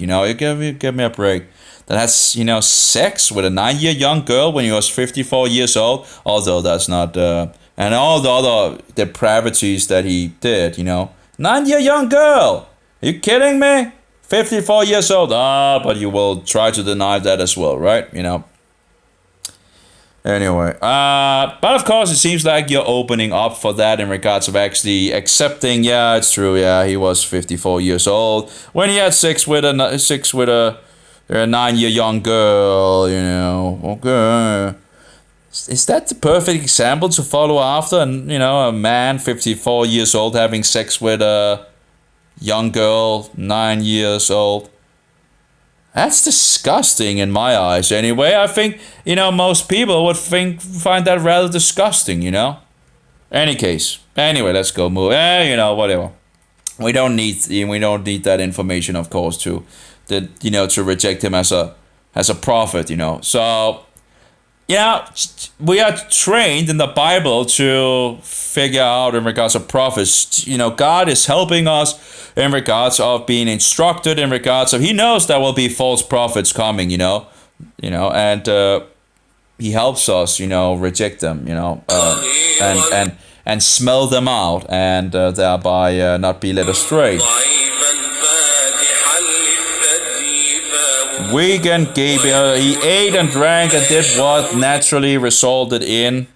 Give me a break. That has, sex with a 9-year young girl when he was 54 years old, although that's not, and all the other depravities that he did, 9-year young girl! Are you kidding me? 54 years old, but you will try to deny that as well, right? Anyway, but of course it seems like you're opening up for that in regards of actually accepting, yeah, it's true, yeah, he was 54 years old when he had sex with a 9-year young girl, okay. Is that the perfect example to follow after? And, a man 54 years old having sex with a young girl 9 years old. That's disgusting in my eyes anyway. I think, most people would find that rather disgusting, Any case. Anyway, let's go move. Whatever. We don't need that information, of course, to reject him as a prophet, So, we are trained in the Bible to figure out in regards of prophets. God is helping us in regards of being instructed in regards of, he knows there will be false prophets coming, and he helps us, reject them, and smell them out, and thereby not be led astray. Weak and gaping, he ate and drank and did what naturally resulted in.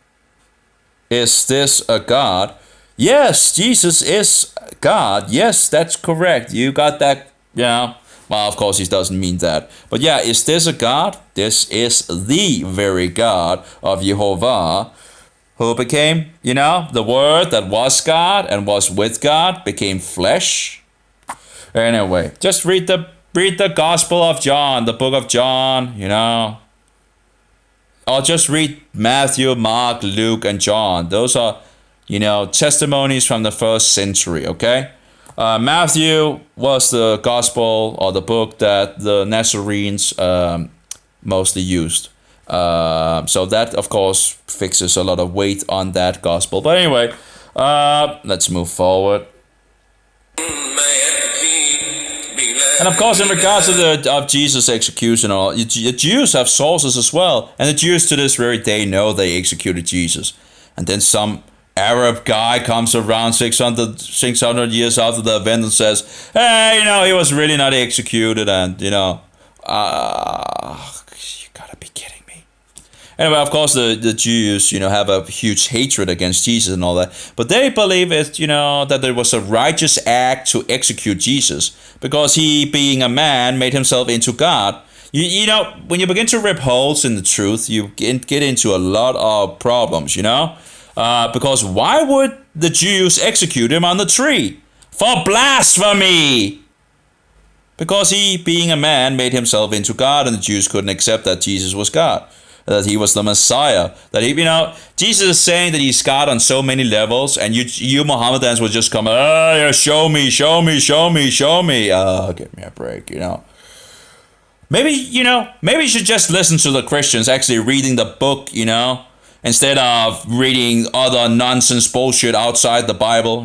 Is this a God? Yes, Jesus is God. Yes, that's correct. You got that, Well, of course, he doesn't mean that. But yeah, is this a God? This is the very God of Jehovah, who became, the Word that was God and was with God, became flesh. Anyway, just read the Gospel of John, the book of John, Or just read Matthew, Mark, Luke, and John. Those are, testimonies from the first century, okay? Matthew was the gospel or the book that the Nazarenes mostly used. So that, of course, fixes a lot of weight on that gospel. But anyway, let's move forward. And of course, in regards to of Jesus' execution, the Jews have sources as well. And the Jews to this very day know they executed Jesus. And then some Arab guy comes around 600 years after the event and says, hey, he was really not executed. And, you gotta be kidding me. Anyway, of course, the Jews, have a huge hatred against Jesus and all that. But they believe it, that it was a righteous act to execute Jesus because he, being a man, made himself into God. When you begin to rip holes in the truth, you get into a lot of problems, because why would the Jews execute him on the tree? For blasphemy! Because he, being a man, made himself into God, and the Jews couldn't accept that Jesus was God, that he was the Messiah. That he, Jesus is saying that he's God on so many levels, and you Mohammdans would just come, show me. Give me a break, Maybe you should just listen to the Christians actually reading the book, instead of reading other nonsense bullshit outside the Bible,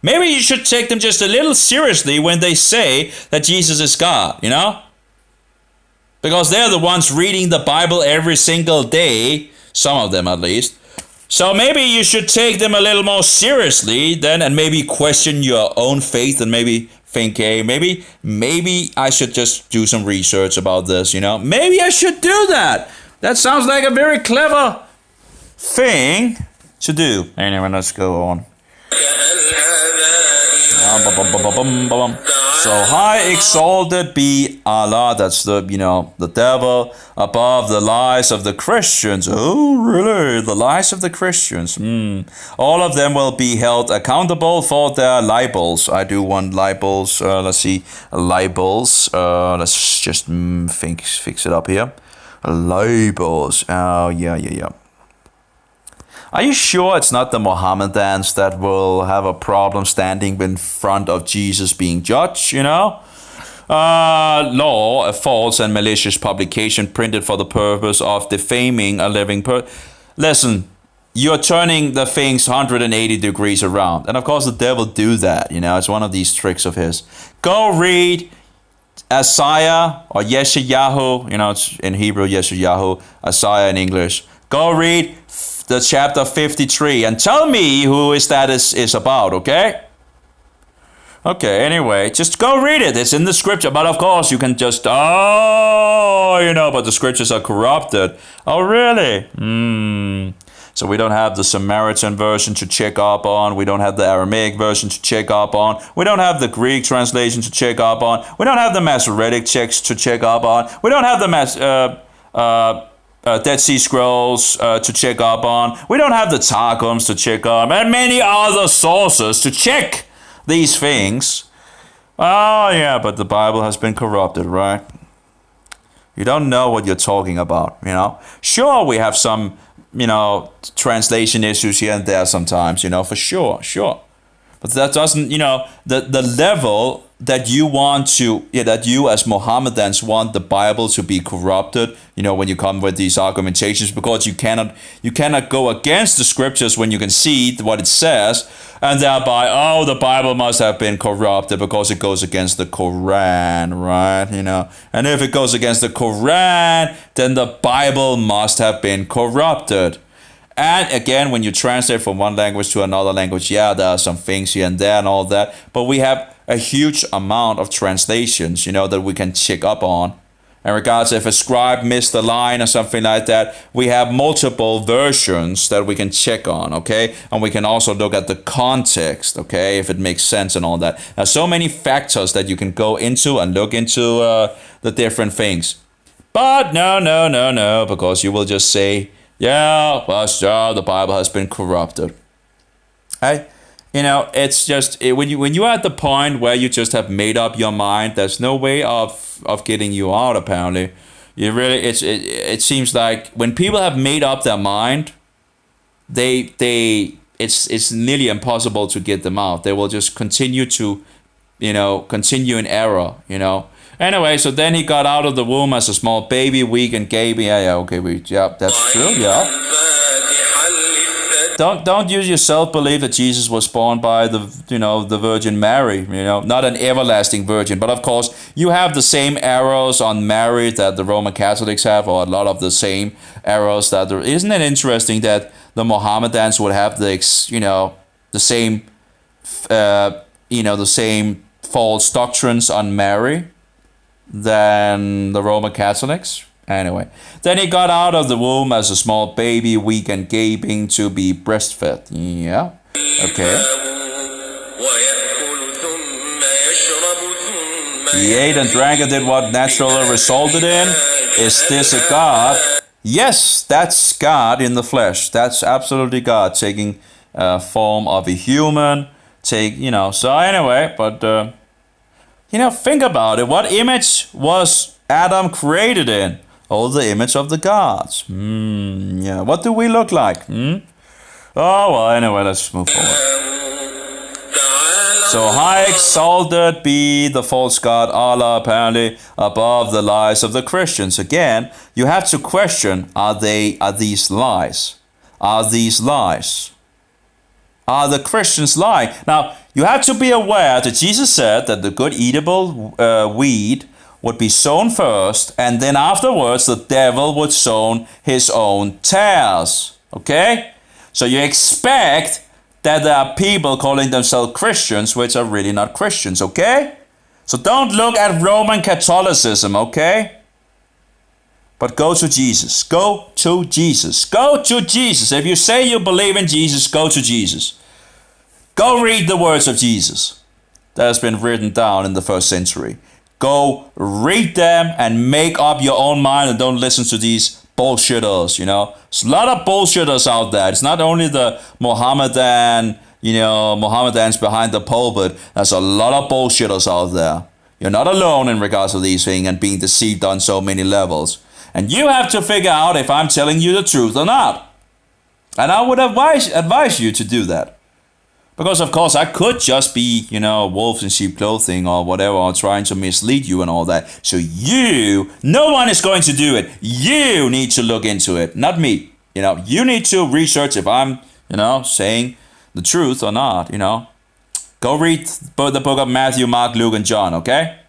Maybe you should take them just a little seriously when they say that Jesus is God, Because they're the ones reading the Bible every single day, some of them at least. So maybe you should take them a little more seriously then, and maybe question your own faith, and maybe think, hey, maybe I should just do some research about this, Maybe I should do that. That sounds like a very clever thing to do. Anyway, let's go on. So high exalted be Allah, that's the devil, above the lies of the Christians. Oh, really? The lies of the Christians. All of them will be held accountable for their libels. I do want libels. Let's see. Libels. Let's just fix it up here. Libels. Oh, yeah. Are you sure it's not the Mohammdans that will have a problem standing in front of Jesus being judged, Law, a false and malicious publication printed for the purpose of defaming a living person. Listen, you're turning the things 180 degrees around. And of course the devil do that, it's one of these tricks of his. Go read Isaiah or Yeshayahu, it's in Hebrew, Yeshayahu, Isaiah in English. Go read the chapter 53 and tell me who is about, okay? Okay, anyway, just go read it. It's in the scripture. But of course, you can just, but the scriptures are corrupted. Oh, really? So we don't have the Samaritan version to check up on. We don't have the Aramaic version to check up on. We don't have the Greek translation to check up on. We don't have the Masoretic text to check up on. We don't have the Dead Sea Scrolls to check up on. We don't have the Targums to check up, and many other sources to check these things. Oh yeah, but the Bible has been corrupted, right? You don't know what you're talking about, Sure, we have some, translation issues here and there sometimes, for sure. But that doesn't, the level that you want to, that you as Mohammedans want the Bible to be corrupted, when you come with these argumentations, because you cannot go against the scriptures when you can see what it says, and thereby, the Bible must have been corrupted because it goes against the Quran, right? And if it goes against the Quran, then the Bible must have been corrupted. And again, when you translate from one language to another language, there are some things here and there and all that, but we have a huge amount of translations, that we can check up on. in regards if a scribe missed a line or something like that, we have multiple versions that we can check on, okay? And we can also look at the context, okay, if it makes sense and all that. There's so many factors that you can go into and look into the different things. But no, because you will just say, yeah, Pastor, the Bible has been corrupted. Right? You know, it's just when you're at the point where you just have made up your mind, there's no way of getting you out. Apparently, you really it seems like when people have made up their mind, it's nearly impossible to get them out. They will just continue to, continue in error. Anyway, so then he got out of the womb as a small baby, weak and gaping. Yeah, that's true. Yeah. Don't use your self-belief that Jesus was born by the Virgin Mary, not an everlasting virgin. But of course, you have the same errors on Mary that the Roman Catholics have, or a lot of the same errors that there. Isn't it interesting that the Mohammdans would have the same false doctrines on Mary than the Roman Catholics? Anyway, then he got out of the womb as a small baby, weak and gaping, to be breastfed. Yeah. Okay. He ate and drank and did what naturally resulted in. Is this a God? Yes, that's God in the flesh. That's absolutely God taking form of a human. So anyway, but think about it. What image was Adam created in? Oh, the image of the gods. Yeah. What do we look like? Oh, well, anyway, let's move forward. So high exalted be the false god Allah, apparently, above the lies of the Christians. Again, you have to question, are these lies? Are these lies? Are the Christians lying? Now, you have to be aware that Jesus said that the good eatable weed would be sown first, and then afterwards the devil would sow his own tares. Okay? So you expect that there are people calling themselves Christians which are really not Christians, okay? So don't look at Roman Catholicism, okay? But go to Jesus. Go to Jesus. Go to Jesus. If you say you believe in Jesus, go to Jesus. Go read the words of Jesus that has been written down in the first century. Go read them and make up your own mind, and don't listen to these bullshitters, There's a lot of bullshitters out there. It's not only the Mohammedans behind the pulpit. There's a lot of bullshitters out there. You're not alone in regards to these things and being deceived on so many levels. And you have to figure out if I'm telling you the truth or not. And I would advise you to do that. Because, of course, I could just be, wolves in sheep clothing or whatever, or trying to mislead you and all that. So no one is going to do it. You need to look into it, not me. You need to research if I'm, saying the truth or not, Go read the book of Matthew, Mark, Luke, and John, okay?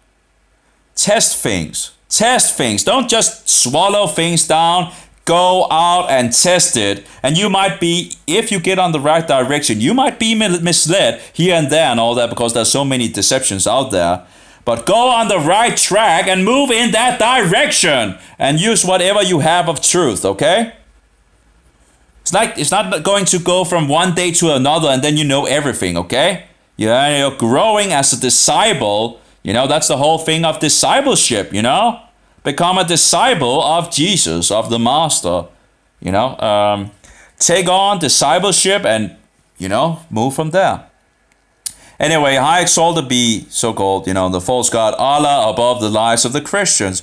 Test things. Test things. Don't just swallow things down. Go out and test it. And you might be, if you get on the right direction, you might be misled here and there and all that, because there's so many deceptions out there. But go on the right track and move in that direction and use whatever you have of truth, okay? It's not going to go from one day to another and then you know everything, okay? You're growing as a disciple. That's the whole thing of discipleship, Become a disciple of Jesus, of the Master. Take on discipleship and, move from there. Anyway, high exalted be so-called, the false god Allah above the lies of the Christians.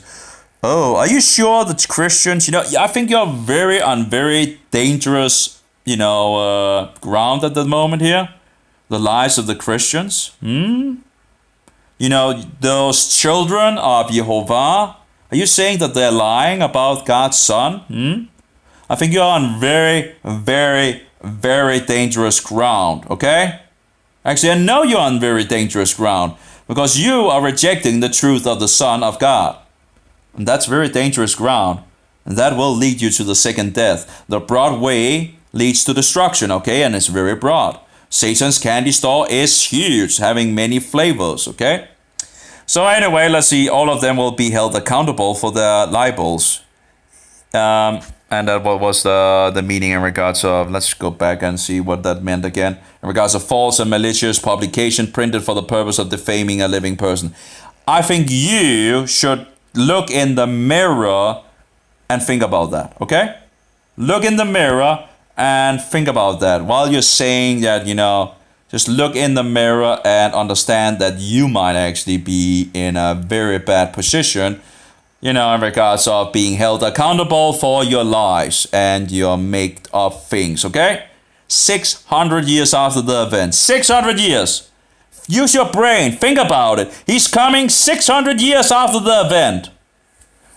Oh, are you sure the Christians, I think you're on very dangerous, ground at the moment here. The lies of the Christians. Those children of Jehovah. Are you saying that they're lying about God's Son? I think you're on very, very, very dangerous ground, okay? Actually, I know you're on very dangerous ground because you are rejecting the truth of the Son of God. And that's very dangerous ground. And that will lead you to the second death. The broad way leads to destruction, okay? And it's very broad. Satan's candy store is huge, having many flavors, okay? So anyway, let's see. All of them will be held accountable for their libels. And that what was the meaning in regards of, let's go back and see what that meant again. In regards of false and malicious publication printed for the purpose of defaming a living person. I think you should look in the mirror and think about that, okay? Look in the mirror and think about that. While you're saying that, just look in the mirror and understand that you might actually be in a very bad position, in regards of being held accountable for your lies and your made up things, okay? 600 years after the event. 600 years. Use your brain. Think about it. He's coming 600 years after the event.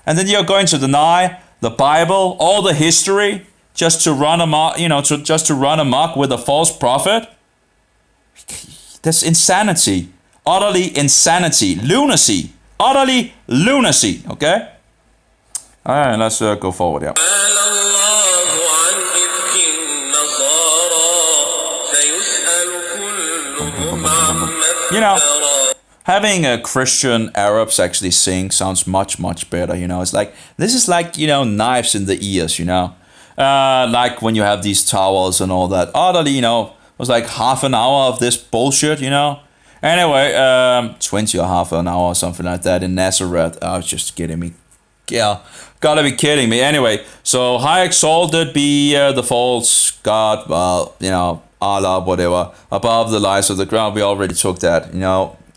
And then you're going to deny the Bible, all the history, just to run amok, just to run amok with a false prophet? That's insanity. Utterly insanity. Lunacy. Utterly lunacy, okay? All right, let's go forward, yeah. Having Christian Arabs actually sing sounds much, much better, It's like, this is like, knives in the ears, like when you have these towels and all that. Utterly, it was like half an hour of this bullshit, Anyway, 20 or half an hour or something like that in Nazareth. Oh, it's just kidding me. Yeah, gotta be kidding me. Anyway, so high exalted be the false God, well, Allah, whatever, above the lies of the ground. We already took that,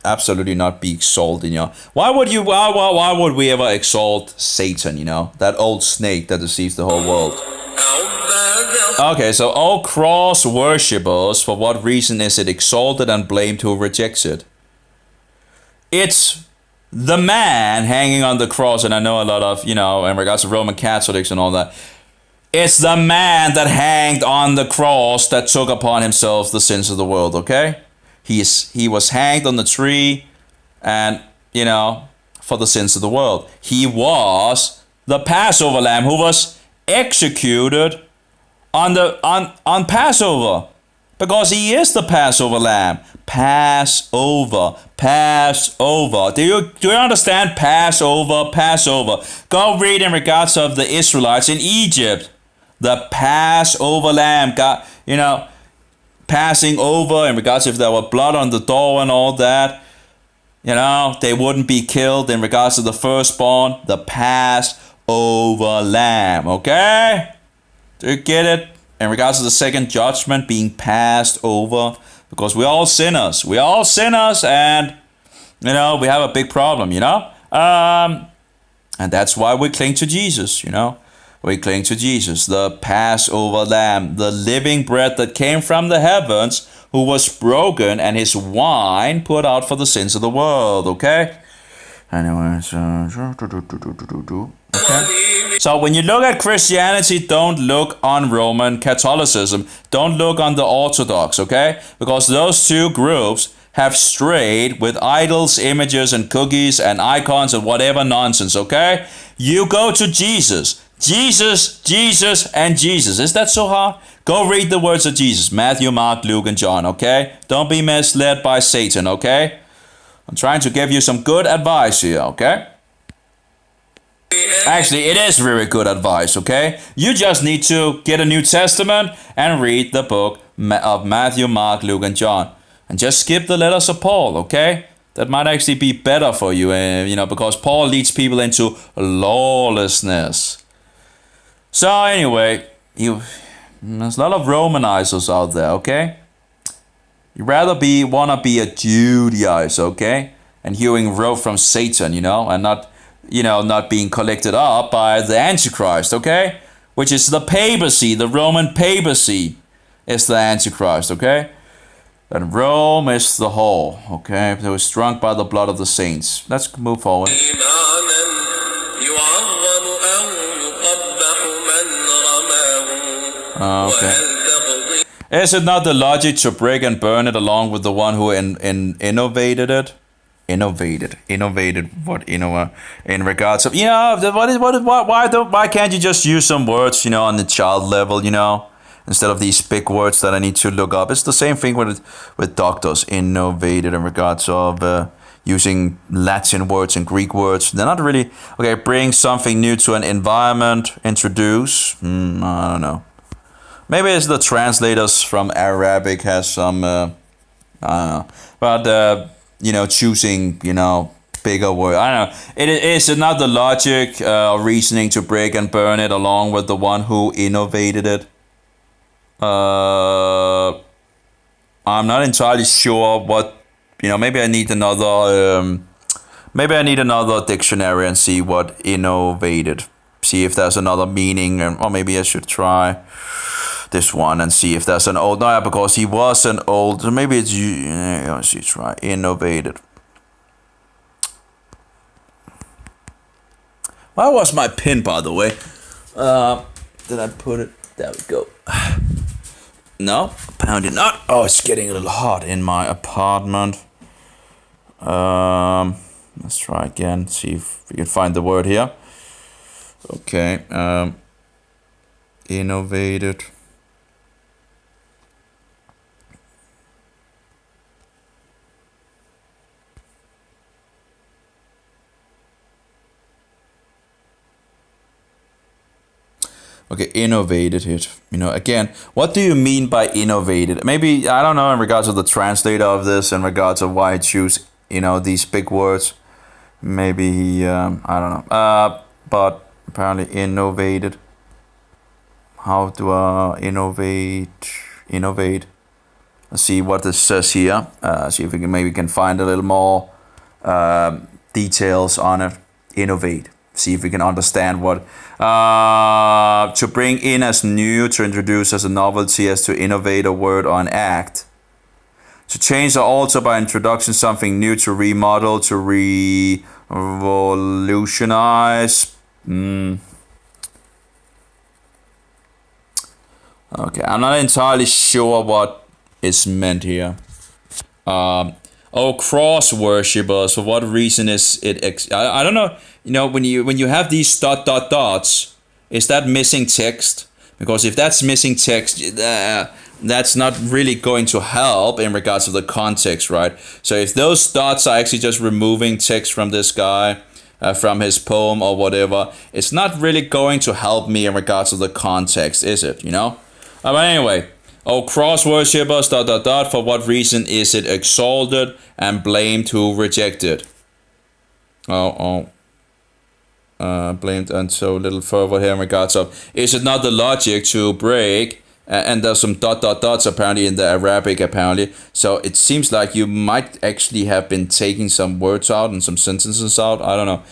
absolutely not be exalted, Why would we ever exalt Satan, that old snake that deceives the whole world? Okay, so all cross worshippers, for what reason is it exalted and blamed who rejects it? It's the man hanging on the cross, and I know a lot of, in regards to Roman Catholics and all that, it's the man that hanged on the cross that took upon himself the sins of the world, okay? He was hanged on the tree and, for the sins of the world. He was the Passover lamb who was executed on Passover, because he is the Passover lamb. Passover. Do you understand? Passover. Go read in regards of the Israelites in Egypt. The Passover lamb, God, passing over in regards if there were blood on the door and all that. They wouldn't be killed in regards to the firstborn. The Passover lamb, okay? Do you get it? In regards to the second judgment being passed over, because we're all sinners. And, we have a big problem, And that's why we cling to Jesus, We cling to Jesus, the Passover lamb, the living bread that came from the heavens, who was broken and his wine poured out for the sins of the world, okay? Anyway, okay. So when you look at Christianity, don't look on Roman Catholicism. Don't look on the Orthodox, okay? Because those two groups have strayed with idols, images, and cookies, and icons, and whatever nonsense, okay? You go to Jesus. Jesus, and Jesus. Is that so hard? Go read the words of Jesus. Matthew, Mark, Luke, and John, okay? Don't be misled by Satan, okay? I'm trying to give you some good advice here, okay? Actually, it is very good advice, okay? You just need to get a New Testament and read the book of Matthew, Mark, Luke, and John. And just skip the letters of Paul, okay? That might actually be better for you, because Paul leads people into lawlessness. So anyway, there's a lot of Romanizers out there, okay? You rather wanna be a Judaizer, okay? And hearing row from Satan, and not being collected up by the Antichrist, okay? Which is the papacy, the Roman papacy is the Antichrist, okay? And Rome is the whole, okay? It was drunk by the blood of the saints. Let's move forward. Okay. Is it not the logic to break and burn it along with the one who innovated it? Innovated. What in regards of why can't you just use some words on the child level instead of these big words that I need to look up? It's the same thing with doctors. Innovated in regards of using Latin words and Greek words. They're not really okay. Bring something new to an environment. Introduce. I don't know. Maybe it's the translators from Arabic has some. I don't know. But choosing bigger word. I don't know. Is it not the logic or reasoning to break and burn it along with the one who innovated it? I'm not entirely sure what. Maybe I need another. Maybe I need another dictionary and see what innovated. See if there's another meaning, or maybe I should try this one and see if there's an old. No, because he was an old. So maybe it's. Let's see. Try innovated. Where was my pin, by the way? Did I put it? There we go. No, apparently not. Oh, it's getting a little hot in my apartment. Let's try again. See if we can find the word here. Okay. Innovated. Okay, innovated it. Again, what do you mean by innovated? Maybe, I don't know, in regards of the translator of this, in regards of why I choose, these big words. Maybe he, I don't know. But apparently innovated. How do I innovate? Let's see what this says here. See if we can find a little more details on it. Innovate. See if we can understand what to bring in as new, to introduce as a novelty, as to innovate a word or an act, to change or alter by introduction something new, to remodel, to revolutionize. Okay, I'm not entirely sure what is meant here. Cross worshippers. For what reason is it? I don't know. When you have these dots, is that missing text? Because if that's missing text, that's not really going to help in regards to the context, right? So if those dots are actually just removing text from this guy, from his poem or whatever, it's not really going to help me in regards to the context, is it? But anyway. Cross worshippers, for what reason is it exalted and blamed who rejected? Blamed, and so a little further here in regards of, is it not the logic to break, and there's some dots apparently in the Arabic apparently, so it seems like you might actually have been taking some words out and some sentences out, I don't know.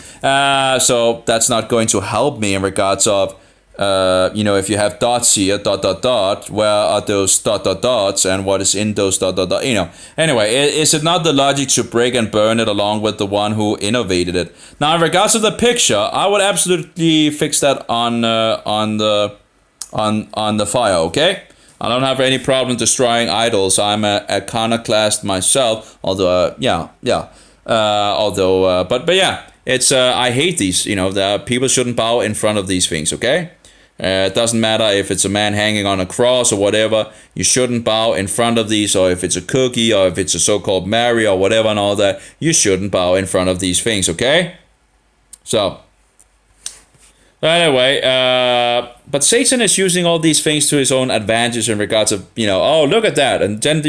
So that's not going to help me in regards of, if you have dots here, where are those dots and what is in those Anyway, is it not the logic to break and burn it along with the one who innovated it? Now, in regards to the picture, I would absolutely fix that on the fire, okay? I don't have any problem destroying idols. I'm a iconoclast myself, although, but yeah, it's, I hate these, the people shouldn't bow in front of these things, okay? It doesn't matter if it's a man hanging on a cross or whatever. You shouldn't bow in front of these, or if it's a cookie, or if it's a so-called Mary or whatever and all that. You shouldn't bow in front of these things, okay? So, anyway, but Satan is using all these things to his own advantage in regards of, look at that. And then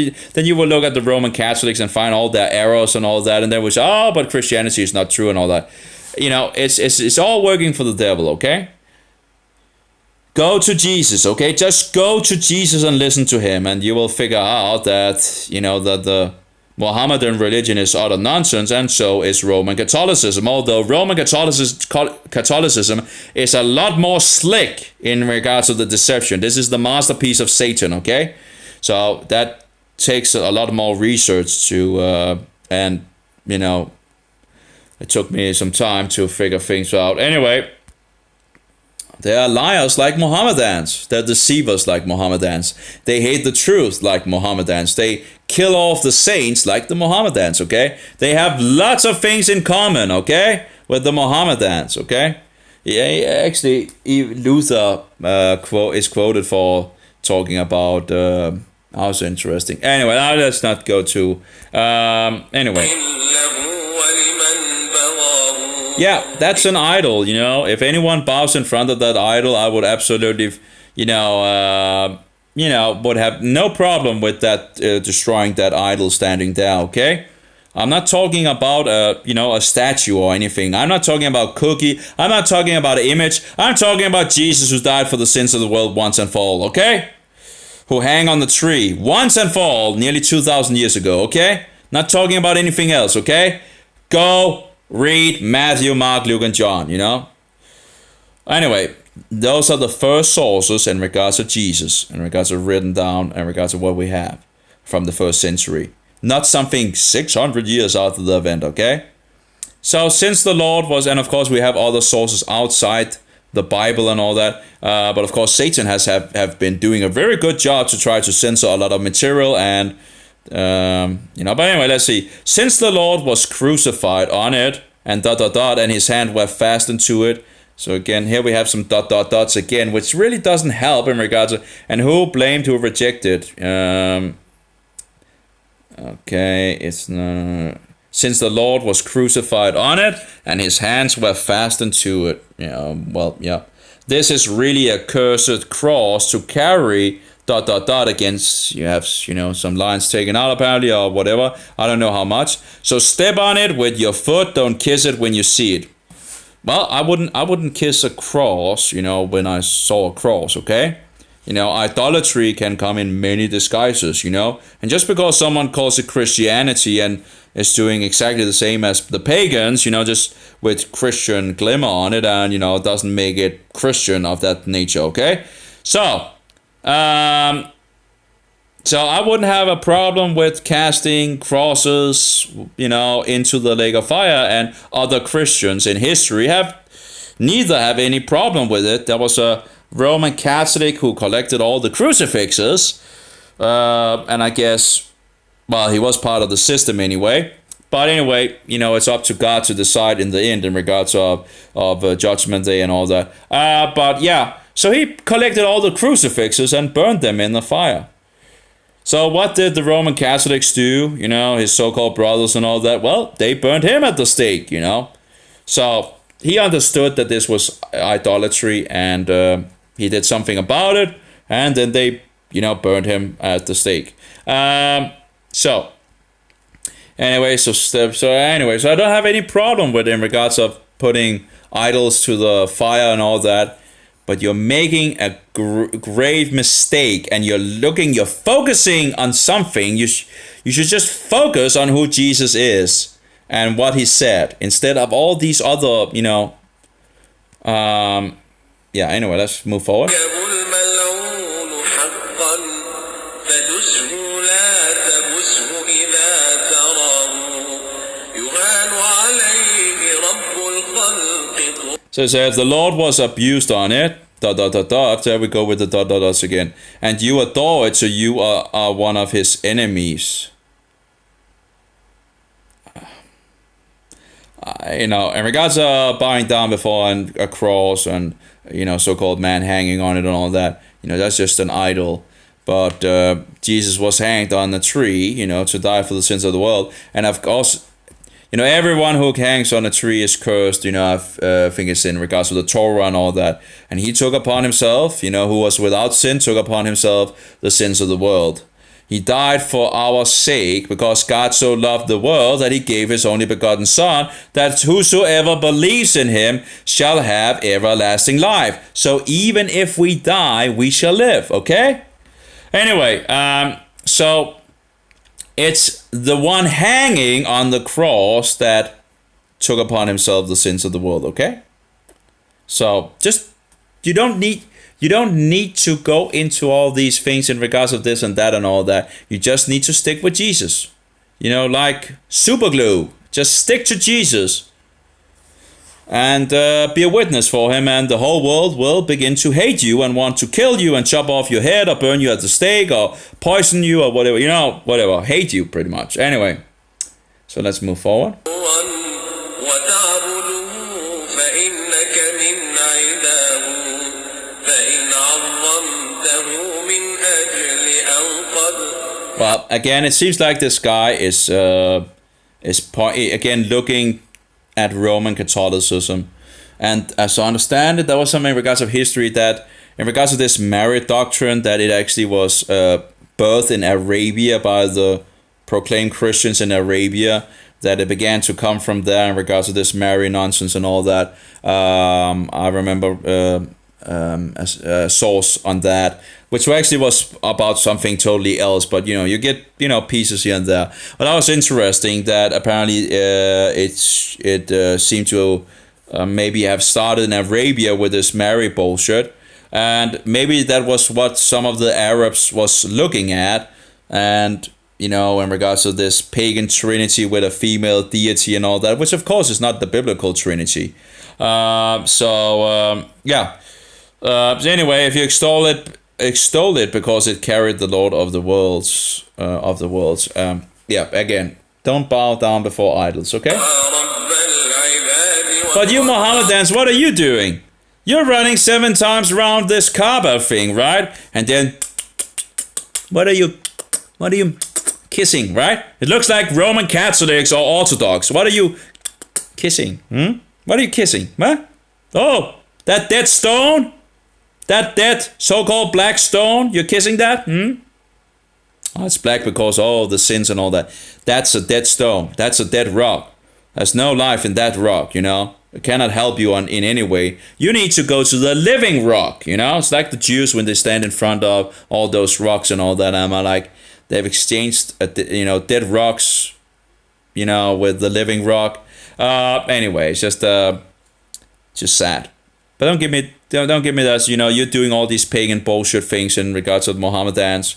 you will look at the Roman Catholics and find all their errors and all that. And then we say, but Christianity is not true and all that. It's all working for the devil, okay? Go to Jesus, okay? Just go to Jesus and listen to him, and you will figure out that, that the Mohammedan religion is utter nonsense, and so is Roman Catholicism. Although Roman Catholicism is a lot more slick in regards to the deception. This is the masterpiece of Satan, okay? So that takes a lot more research to, and, it took me some time to figure things out. Anyway, they are liars like Mohammdans. They're deceivers like Mohammdans. They hate the truth like Mohammdans. They kill off the saints like the Mohammdans, okay? They have lots of things in common, okay? With the Mohammdans, okay? Yeah, actually, Luther is quoted for talking about... How interesting. Anyway, let's not go to... Anyway. Yeah, that's an idol, you know. If anyone bows in front of that idol, I would absolutely, would have no problem with that, destroying that idol standing there, okay? I'm not talking about a statue or anything. I'm not talking about cookie. I'm not talking about an image. I'm talking about Jesus who died for the sins of the world once and for all, okay? Who hang on the tree once and for all, nearly 2,000 years ago, okay? Not talking about anything else, okay? Go read Matthew, Mark, Luke, and John, you know? Anyway, those are the first sources in regards to Jesus, in regards to written down, in regards to what we have from the first century. Not something 600 years after the event, okay? So since the Lord was, and of course we have other sources outside the Bible and all that, but of course Satan have been doing a very good job to try to censor a lot of material and, but anyway, let's see. Since the Lord was crucified on it, and ... and his hand were fastened to it. So again, here we have some ... again, which really doesn't help in regards to, and who blamed, who rejected. Okay, it's since the Lord was crucified on it, and his hands were fastened to it. This is really a cursed cross to carry ... against. You have, some lines taken out apparently, or whatever. I don't know how much. So step on it with your foot. Don't kiss it when you see it. Well, I wouldn't kiss a cross, when I saw a cross, okay? Idolatry can come in many disguises, And just because someone calls it Christianity and is doing exactly the same as the pagans, just with Christian glimmer on it, and, doesn't make it Christian of that nature, okay? So I wouldn't have a problem with casting crosses, into the lake of fire, and other Christians in history neither have any problem with it. There was a Roman Catholic who collected all the crucifixes, and I guess, well, he was part of the system anyway. But anyway, it's up to God to decide in the end in regards of Judgment Day and all that. But yeah, so he collected all the crucifixes and burned them in the fire. So what did the Roman Catholics do? His so-called brothers and all that. Well, they burned him at the stake, So he understood that this was idolatry, and he did something about it, and then they, burned him at the stake. So I don't have any problem with in regards of putting idols to the fire and all that. But you're making a grave mistake, and you're focusing on something. You should just focus on who Jesus is and what he said, instead of all these other, anyway, let's move forward. So it says, the Lord was abused on it, ... There we go with the ... again. And you adore it, so you are one of his enemies. In regards to bowing down before a cross and, so-called man hanging on it and all that, that's just an idol. But Jesus was hanged on the tree, to die for the sins of the world. And of course, everyone who hangs on a tree is cursed, I think it's in regards to the Torah and all that. And he took upon himself, who was without sin, took upon himself the sins of the world. He died for our sake, because God so loved the world that he gave his only begotten Son, that whosoever believes in him shall have everlasting life. So even if we die, we shall live, okay? Anyway, so it's the one hanging on the cross that took upon himself the sins of the world, okay? So just, you don't need to go into all these things in regards of this and that and all that. You just need to stick with Jesus. Like super glue. Just stick to Jesus. And be a witness for him, and the whole world will begin to hate you and want to kill you and chop off your head or burn you at the stake or poison you or whatever, whatever. Hate you pretty much. Anyway, so let's move forward. Well, again, it seems like this guy is again looking at Roman Catholicism. And as I understand it, there was something in regards of history that, in regards to this marriage doctrine, that it actually was birthed in Arabia by the proclaimed Christians in Arabia, that it began to come from there in regards to this marriage nonsense and all that. I remember a source on that, which actually was about something totally else, but you get pieces here and there. But that was interesting that apparently it seemed to maybe have started in Arabia with this marriage bullshit, and maybe that was what some of the Arabs was looking at, and in regards to this pagan trinity with a female deity and all that, which of course is not the biblical trinity. So anyway, if you extol it because it carried the Lord of the worlds, again, don't bow down before idols, okay? But you Mohammedans, what are you doing? You're running 7 times around this Kaaba thing, right? And then, what are you kissing, right? It looks like Roman Catholics or Orthodox. What are you kissing? What are you kissing? Huh? Oh, that dead stone? That dead so-called black stone? You're kissing that? Oh, it's black because all the sins and all that. That's a dead stone. That's a dead rock. There's no life in that rock, It cannot help you in any way. You need to go to the living rock, It's like the Jews when they stand in front of all those rocks and all that. I'm like, they've exchanged, dead rocks, with the living rock. Anyway, it's just sad. But don't give me that. You're doing all these pagan bullshit things in regards to the Mohammedans.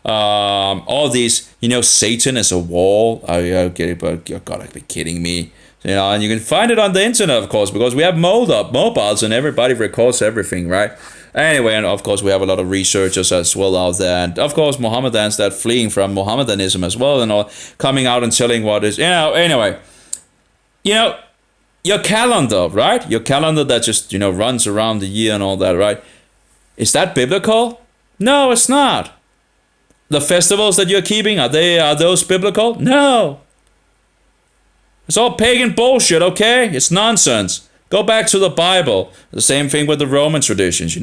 All these, Satan is a wall. I get it, but you gotta be kidding me. And you can find it on the internet, of course, because we have mobiles and everybody records everything, right? Anyway, and of course we have a lot of researchers as well out there, and of course Mohammedans that fleeing from Mohammedanism as well, and all coming out and telling what is, anyway, your calendar, right? Your calendar that just, runs around the year and all that, right? Is that biblical? No, it's not. The festivals that you're keeping, are those biblical? No. It's all pagan bullshit, okay? It's nonsense. Go back to the Bible. The same thing with the Roman traditions,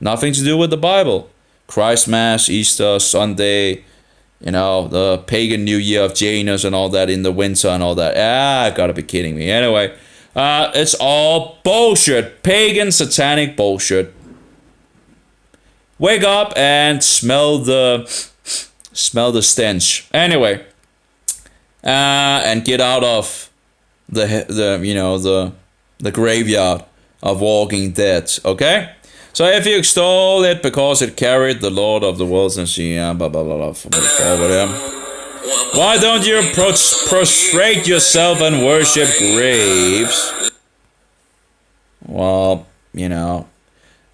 Nothing to do with the Bible. Christ Mass, Easter, Sunday, the pagan New Year of Janus and all that in the winter and all that. Gotta be kidding me. Anyway, it's all bullshit. Pagan, satanic bullshit. Wake up and smell the stench. Anyway, and get out of the graveyard of walking dead, okay? So if you extol it because it carried the Lord of the worlds and see, blah, blah, blah, blah, why don't you prostrate yourself and worship graves? Well,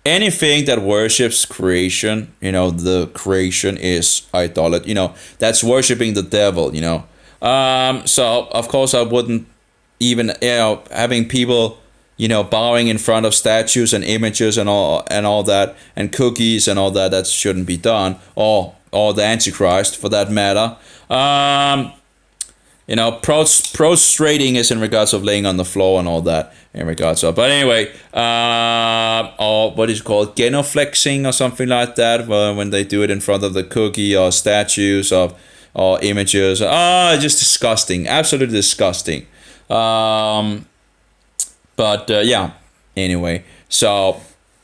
anything that worships creation, the creation is idolatry, that's worshiping the devil, So, of course, I wouldn't even, having people, bowing in front of statues and images and all that, and cookies and all that shouldn't be done, or the Antichrist for that matter. Prostrating is in regards of laying on the floor and all that in regards of. But anyway, or what is it called, genuflexing or something like that, when they do it in front of the cookie or statues or images. Just disgusting, absolutely disgusting. Anyway, so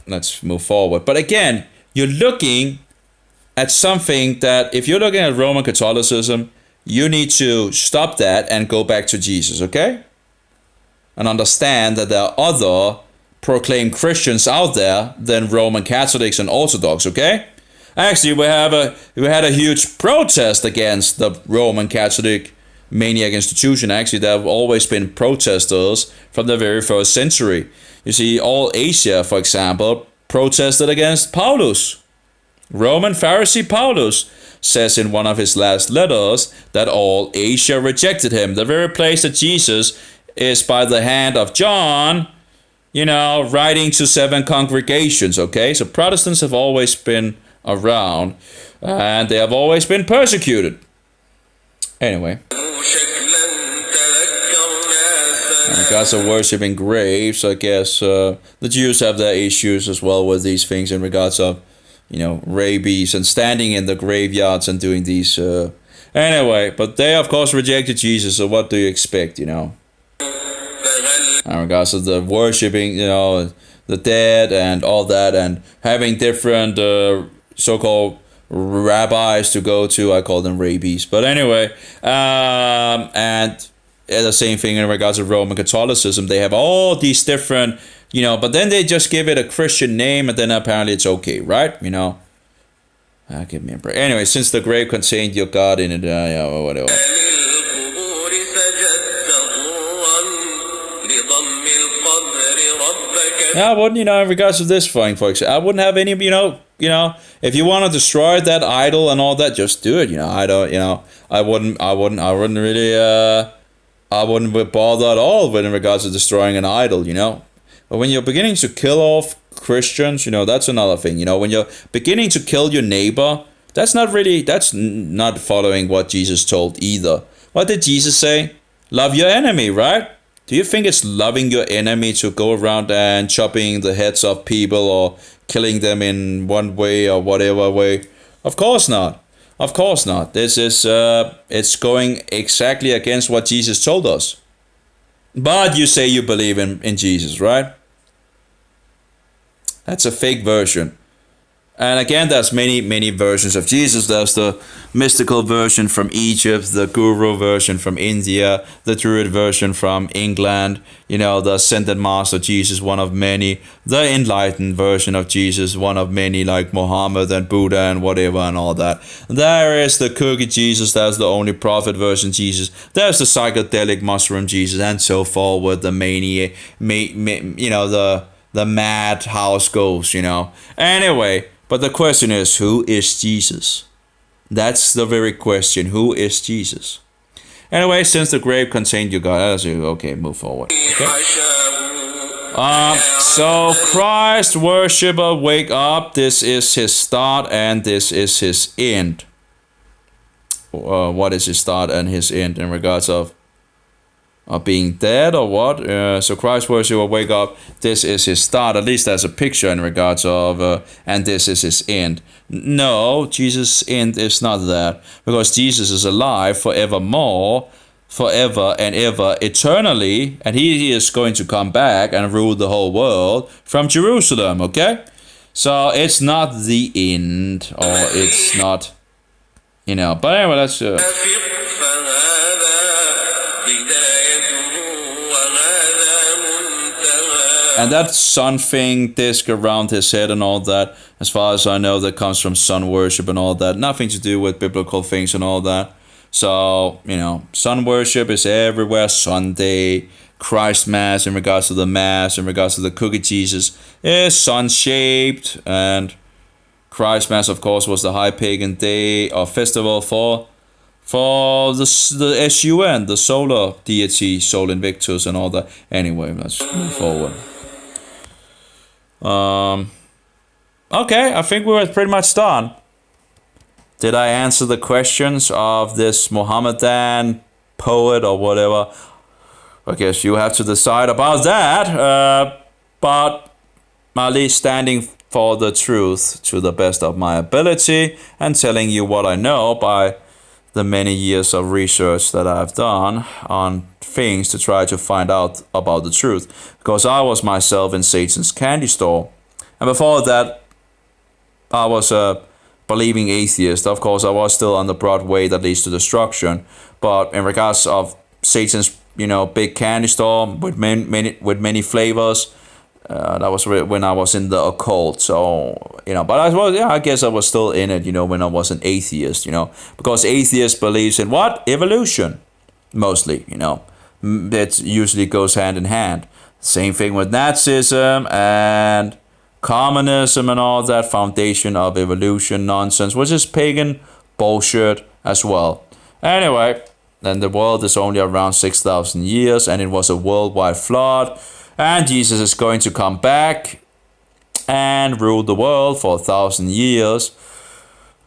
let's move forward. But again, you're looking at something that, if you're looking at Roman Catholicism, you need to stop that and go back to Jesus, okay? And understand that there are other proclaimed Christians out there than Roman Catholics and Orthodox, okay? Actually, we had a huge protest against the Roman Catholic maniac institution. Actually, there have always been protesters from the very first century. You see, all Asia, for example, protested against Paulus. Roman Pharisee Paulus says in one of his last letters that all Asia rejected him. The very place that Jesus is by the hand of John, writing to 7 congregations, okay? So Protestants have always been around, and they have always been persecuted. Anyway. regards to worshiping graves, I guess the Jews have their issues as well with these things in regards of, rabies and standing in the graveyards and doing these. Anyway, but they of course rejected Jesus. So what do you expect? In regards to the worshiping, the dead and all that, and having different so-called rabbis to go to. I call them rabies. But anyway, and the same thing in regards to Roman Catholicism. They have all these different, but then they just give it a Christian name, and then apparently it's okay, right? Give me a break. Anyway, since the grave contained your God in it, whatever. I wouldn't, in regards to this thing, for example, I wouldn't have any, if you want to destroy that idol and all that, just do it. I don't, I wouldn't really, I wouldn't bother at all with in regards to destroying an idol, But when you're beginning to kill off Christians, that's another thing. When you're beginning to kill your neighbor, that's not following what Jesus told either. What did Jesus say? Love your enemy, right? Do you think it's loving your enemy to go around and chopping the heads off people or killing them in one way or whatever way? Of course not. Of course not. This is, it's going exactly against what Jesus told us. But you say you believe in Jesus, right? That's a fake version. And again, there's many versions of Jesus. There's the mystical version from Egypt, the guru version from India, the druid version from England, the ascended master Jesus, one of many, the enlightened version of Jesus, one of many, like Mohammed and Buddha and whatever and all that. There is the cookie Jesus, that's the only prophet version Jesus. There's the psychedelic mushroom Jesus, and so forth with the mania, the madhouse ghost, Anyway, but the question is, who is Jesus? That's the very question. Who is Jesus? Anyway, since the grave contained your God, okay, move forward. Okay. So Christ worshipper, wake up. This is his start and this is his end. What is his start and his end in regards of being dead or what? So Christ worshipper, wake up. This is his start. At least there's a picture in regards of, and this is his end. No, Jesus' end is not that, because Jesus is alive forevermore, forever and ever, eternally, and he is going to come back and rule the whole world from Jerusalem. Okay, so it's not the end, or it's not, But anyway, let's. And that sun thing, disc around his head and all that, as far as I know, that comes from sun worship and all that. Nothing to do with biblical things and all that. So, sun worship is everywhere. Sunday, Christ Mass in regards to the Mass, in regards to the cookie Jesus, is sun-shaped. And Christ Mass, of course, was the high pagan day or festival for the SUN, the solar deity, Sol Invictus and all that. Anyway, let's move forward. Okay, I think we were pretty much done. Did I answer the questions of this Mohammedan poet or whatever? I guess you have to decide about that. But at least standing for the truth to the best of my ability and telling you what I know by the many years of research that I've done on things to try to find out about the truth. Because I was myself in Satan's candy store. And before that, I was a believing atheist. Of course, I was still on the broad way that leads to destruction. But in regards of Satan's, big candy store with many flavors, that was when I was in the occult. So, but I guess I was still in it, when I was an atheist, because atheist believes in what? Evolution, mostly, that usually goes hand in hand. Same thing with Nazism and communism and all that, foundation of evolution nonsense, which is pagan bullshit as well. Anyway, then the world is only around 6,000 years and it was a worldwide flood. And Jesus is going to come back and rule the world for 1,000 years.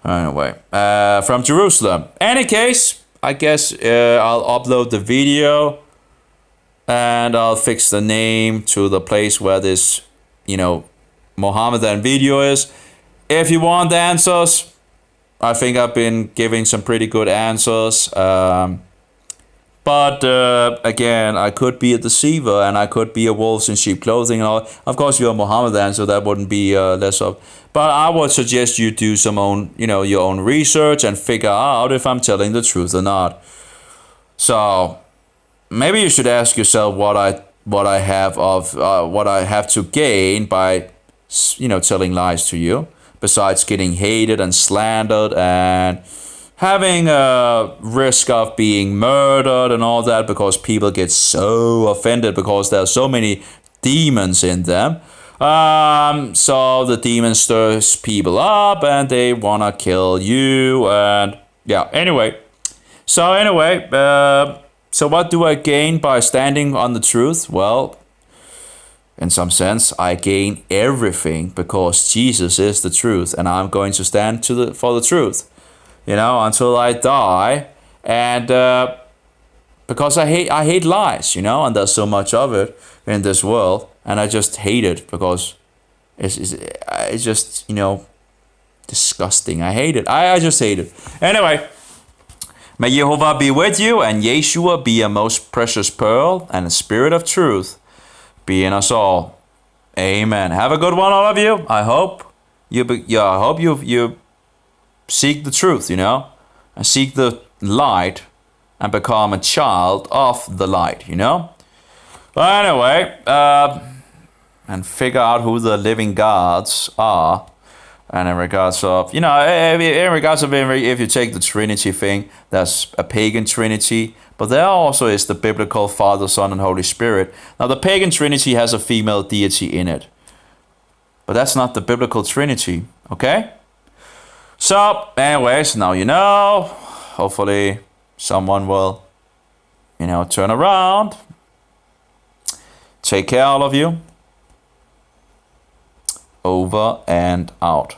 Anyway, from Jerusalem. Any case, I guess I'll upload the video and I'll fix the name to the place where this, Mohammedan video is. If you want answers, I think I've been giving some pretty good answers. But again, I could be a deceiver and I could be a wolves in sheep clothing and all. Of course, you're a Mohammedan, so that wouldn't be less of. But I would suggest you do some your own research and figure out if I'm telling the truth or not. So maybe you should ask yourself what I have to gain by telling lies to you, besides getting hated and slandered and having a risk of being murdered and all that, because people get so offended because there are so many demons in them. So the demon stirs people up and they wanna kill you, and yeah. So what do I gain by standing on the truth? Well, in some sense, I gain everything, because Jesus is the truth, and I'm going to stand for the truth, until I die. And because I hate lies, and there's so much of it in this world, and I just hate it because it's just disgusting. I hate it. I just hate it. Anyway. May Jehovah be with you, and Yeshua be a most precious pearl, and a spirit of truth be in us all. Amen. Have a good one, all of you. I hope you seek the truth, and seek the light, and become a child of the light, But anyway, and figure out who the living gods are. And in regards of, if you take the Trinity thing, there's a pagan Trinity, but there also is the biblical Father, Son, and Holy Spirit. Now, the pagan Trinity has a female deity in it, but that's not the biblical Trinity, okay? So, anyways, now hopefully someone will, turn around. Take care, all of you. Over and out.